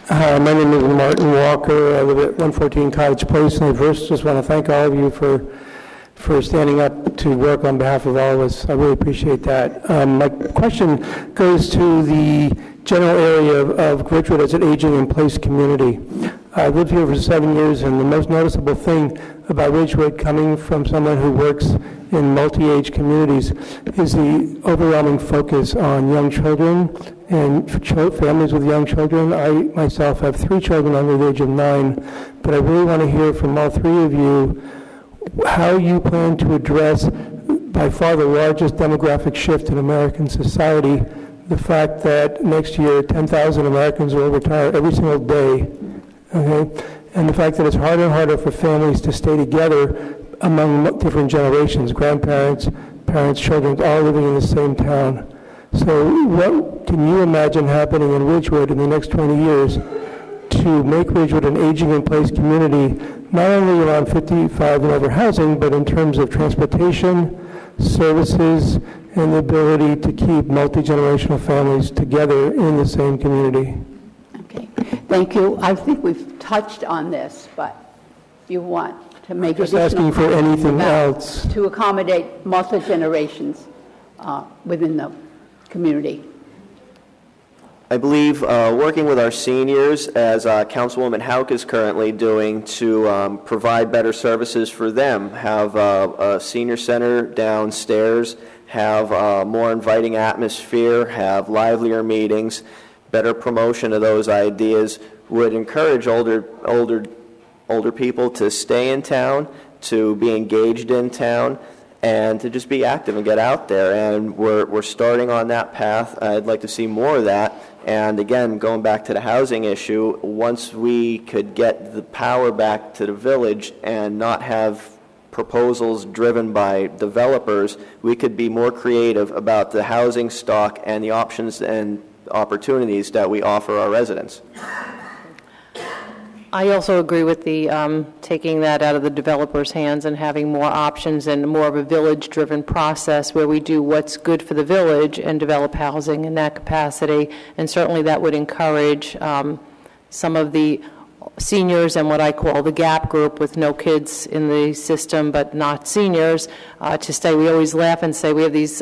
Hi, my name is Martin Walker. I live at 114 Cottage Place, and I first just want to thank all of you for standing up to work on behalf of all of us. I really appreciate that. My question goes to the general area of Ridgewood as an aging in place community. I've lived here for 7 years, and the most noticeable thing about Ridgewood, coming from someone who works in multi-age communities, is the overwhelming focus on young children and families with young children. I myself have 3 children under the age of 9, but I really want to hear from all 3 of you how you plan to address by far the largest demographic shift in American society, the fact that next year 10,000 Americans will retire every single day, okay? And the fact that it's harder and harder for families to stay together among different generations, grandparents, parents, children, all living in the same town. So what can you imagine happening in Ridgewood in the next 20 years to make Ridgewood an aging in place community, not only around 55 and over housing, but in terms of transportation, services, and the ability to keep multi-generational families together in the same community? Okay, thank you. I think we've touched on this, but you want to make just asking for anything else to accommodate multi-generations within the community. I believe working with our seniors, as Councilwoman Houck is currently doing, to provide better services for them, have a senior center downstairs, have a more inviting atmosphere, have livelier meetings, better promotion of those ideas, would encourage older people to stay in town, to be engaged in town, and to just be active and get out there. And we're starting on that path. I'd like to see more of that. And again, going back to the housing issue, once we could get the power back to the village and not have proposals driven by developers, we could be more creative about the housing stock and the options and opportunities that we offer our residents. I also agree with the taking that out of the developer's hands and having more options and more of a village-driven process where we do what's good for the village and develop housing in that capacity. And certainly that would encourage some of the seniors and what I call the gap group with no kids in the system but not seniors to stay. We always laugh and say we have these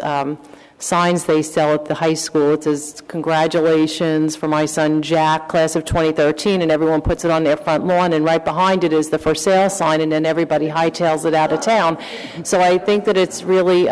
signs they sell at the high school. It says, "Congratulations for my son Jack, class of 2013," and everyone puts it on their front lawn, and right behind it is the for sale sign, and then everybody hightails it out of town. So I think that it's really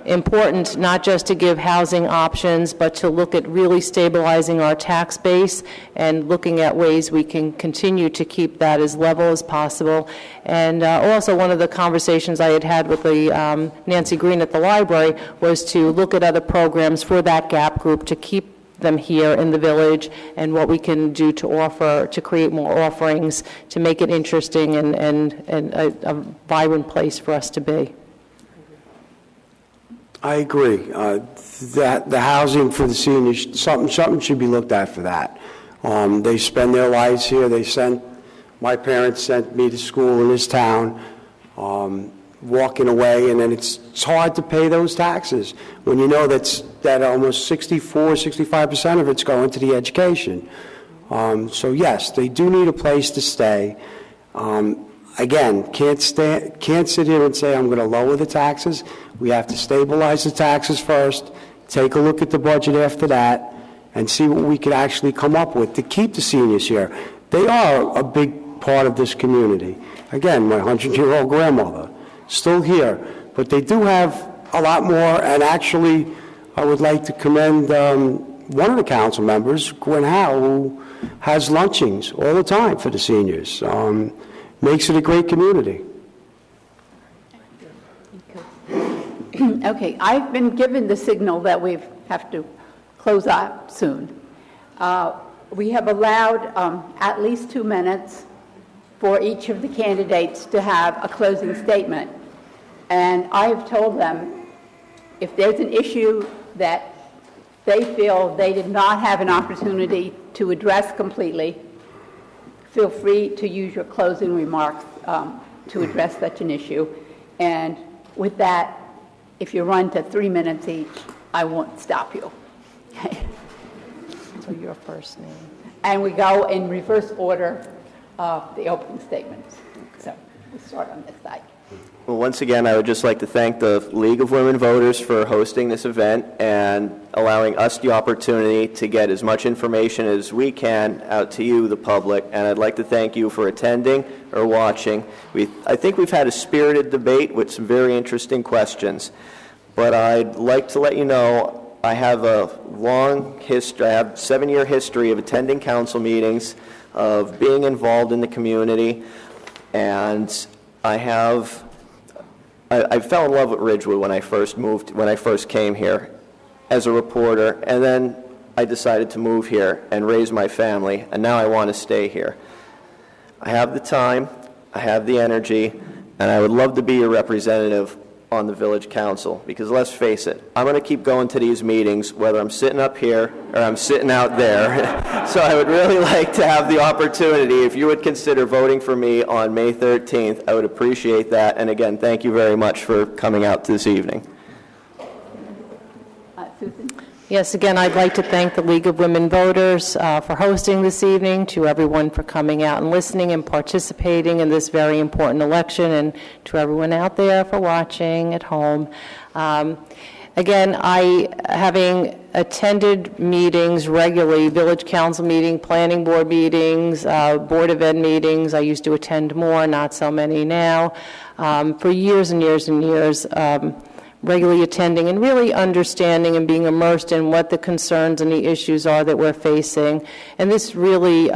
important not just to give housing options, but to look at really stabilizing our tax base and looking at ways we can continue to keep that as level as possible. And also one of the conversations I had with the Nancy Green at the library was to look at other programs for that gap group to keep them here in the village and what we can do to offer, to create more offerings, to make it interesting and a vibrant place for us to be. I agree. That the housing for the seniors, something should be looked at for that. They spend their lives here. My parents sent me to school in this town. walking away, and then it's hard to pay those taxes when you know that almost 65% of it's going to the education. So yes, they do need a place to stay. Again, can't sit here and say I'm going to lower the taxes. We have to stabilize the taxes first, take a look at the budget after that, and see what we could actually come up with to keep the seniors here. They are a big part of this community. Again, my 100-year-old grandmother, still here, but they do have a lot more, and actually, I would like to commend one of the council members, Gwen Howe, who has lunchings all the time for the seniors. Makes it a great community. Okay, I've been given the signal that we have to close out soon. We have allowed at least 2 minutes for each of the candidates to have a closing statement. And I have told them if there's an issue that they feel they did not have an opportunity to address completely, feel free to use your closing remarks to address such an issue. And with that, if you run to 3 minutes each, I won't stop you. Okay. So your first name. And we go in reverse order of the opening statements. So we start on this side. Well, once again, I would just like to thank the League of Women Voters for hosting this event and allowing us the opportunity to get as much information as we can out to you, the public. And I'd like to thank you for attending or watching. I think we've had a spirited debate with some very interesting questions. But I'd like to let you know I have a long history. I have a 7-year history of attending council meetings, of being involved in the community, and I fell in love with Ridgewood when I first came here as a reporter, and then I decided to move here and raise my family, and now I want to stay here. I have the time, I have the energy, and I would love to be your representative on the village council, because let's face it, I'm going to keep going to these meetings whether I'm sitting up here or I'm sitting out there. So I would really like to have the opportunity, if you would consider voting for me on May 13th, I would appreciate that. And again, thank you very much for coming out this evening. Susan? Yes, again, I'd like to thank the League of Women Voters for hosting this evening, to everyone for coming out and listening and participating in this very important election, and to everyone out there for watching at home. Again, having attended meetings regularly, village council meeting, planning board meetings, board of ed meetings, I used to attend more, not so many now, for years and years and years, regularly attending and really understanding and being immersed in what the concerns and the issues are that we're facing. And this really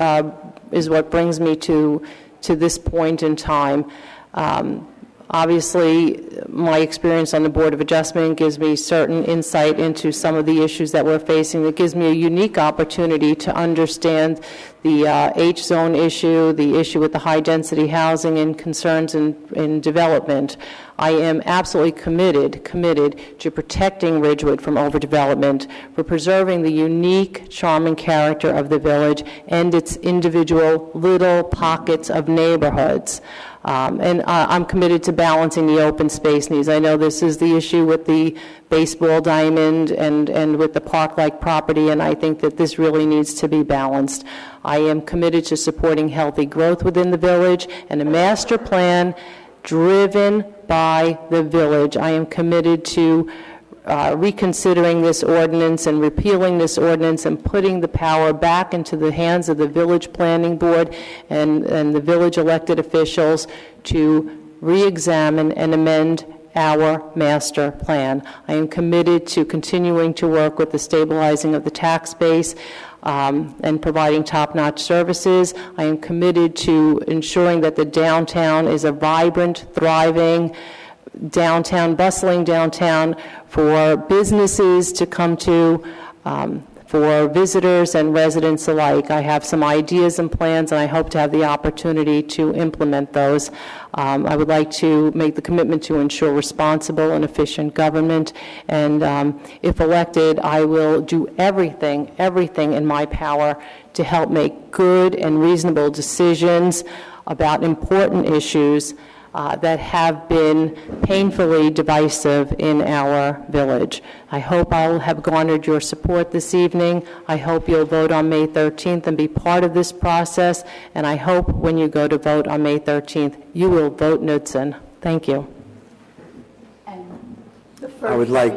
is what brings me to this point in time. Obviously, my experience on the Board of Adjustment gives me certain insight into some of the issues that we're facing. That gives me a unique opportunity to understand the H-zone issue, the issue with the high-density housing and concerns in development. I am absolutely committed to protecting Ridgewood from overdevelopment, for preserving the unique, charming character of the village and its individual little pockets of neighborhoods. And I'm committed to balancing the open space needs. I know this is the issue with the baseball diamond and with the park-like property, and I think that this really needs to be balanced. I am committed to supporting healthy growth within the village and a master plan driven by the village. I am committed to reconsidering this ordinance and repealing this ordinance and putting the power back into the hands of the village planning board and the village elected officials to re-examine and amend our master plan. I am committed to continuing to work with the stabilizing of the tax base and providing top-notch services. I am committed to ensuring that the downtown is a vibrant, thriving downtown, bustling downtown for businesses to come to, for visitors and residents alike. I have some ideas and plans, and I hope to have the opportunity to implement those. I would like to make the commitment to ensure responsible and efficient government, and if elected, I will do everything in my power to help make good and reasonable decisions about important issues that have been painfully divisive in our village. I hope I'll have garnered your support this evening. I hope you'll vote on May 13th and be part of this process, and I hope when you go to vote on May 13th, you will vote Knudsen. Thank you. I would like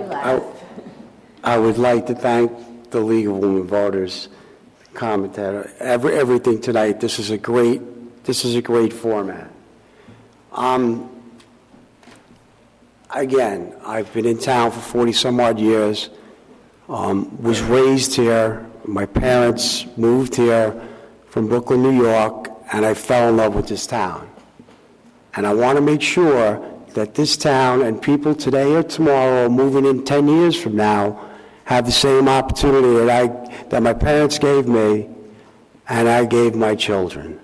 to thank the League of Women Voters, commentator, everything tonight. This is a great format. Again, I've been in town for 40-some odd years, was raised here. My parents moved here from Brooklyn, New York, and I fell in love with this town. And I want to make sure that this town and people today or tomorrow or moving in 10 years from now have the same opportunity that my parents gave me and I gave my children.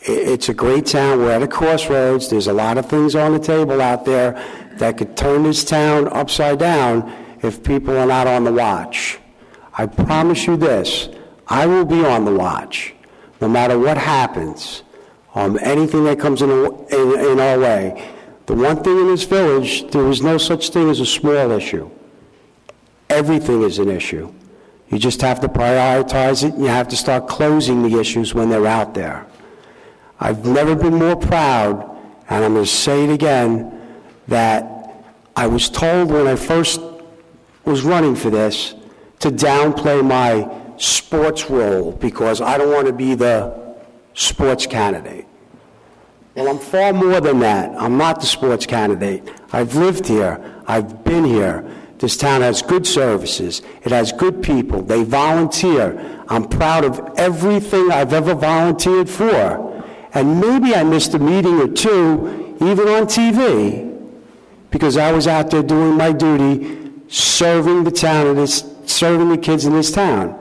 It's a great town. We're at a crossroads. There's a lot of things on the table out there that could turn this town upside down if people are not on the watch. I promise you this, I will be on the watch, no matter what happens, anything that comes in our way. The one thing in this village, there is no such thing as a small issue. Everything is an issue. You just have to prioritize it, and you have to start closing the issues when they're out there. I've never been more proud, and I'm going to say it again, that I was told when I first was running for this to downplay my sports role because I don't want to be the sports candidate. Well, I'm far more than that. I'm not the sports candidate. I've lived here. I've been here. This town has good services. It has good people. They volunteer. I'm proud of everything I've ever volunteered for. And maybe I missed a meeting or two, even on TV, because I was out there doing my duty, serving the town, serving the kids in this town.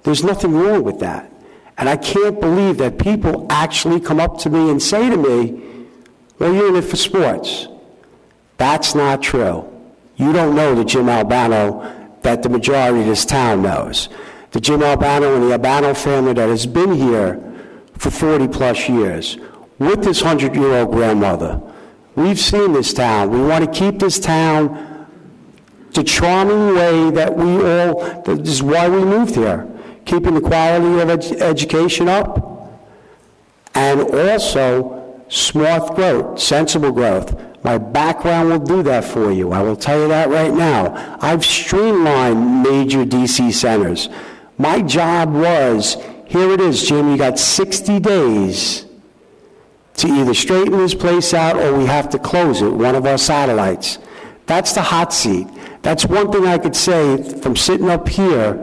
There's nothing wrong with that. And I can't believe that people actually come up to me and say to me, well, you're in it for sports. That's not true. You don't know the Jim Albano that the majority of this town knows. The Jim Albano and the Albano family that has been here for 40-plus years with this 100-year-old grandmother. We've seen this town. We want to keep this town the charming way that this is why we moved here, keeping the quality of education up, and also smart growth, sensible growth. My background will do that for you. I will tell you that right now. I've streamlined major DC centers. My job was, here it is, Jim, you got 60 days to either straighten this place out or we have to close it, one of our satellites. That's the hot seat. That's one thing I could say from sitting up here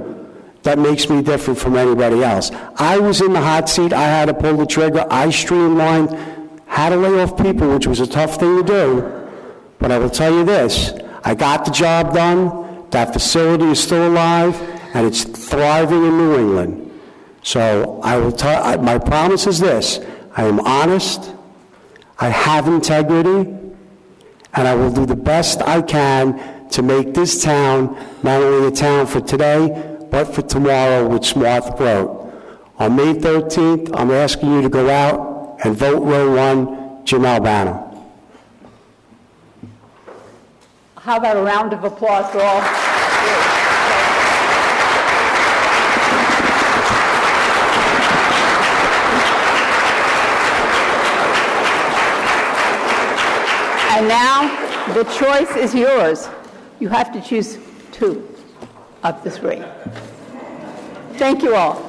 that makes me different from anybody else. I was in the hot seat. I had to pull the trigger. I streamlined, had to lay off people, which was a tough thing to do. But I will tell you this, I got the job done. That facility is still alive, and it's thriving in New England. So I will my promise is this, I am honest, I have integrity, and I will do the best I can to make this town not only a town for today, but for tomorrow with smart growth. On May 13th, I'm asking you to go out and vote row 1, Jim Albano. How about a round of applause for all? And now, the choice is yours. You have to choose 2 of the 3. Thank you all.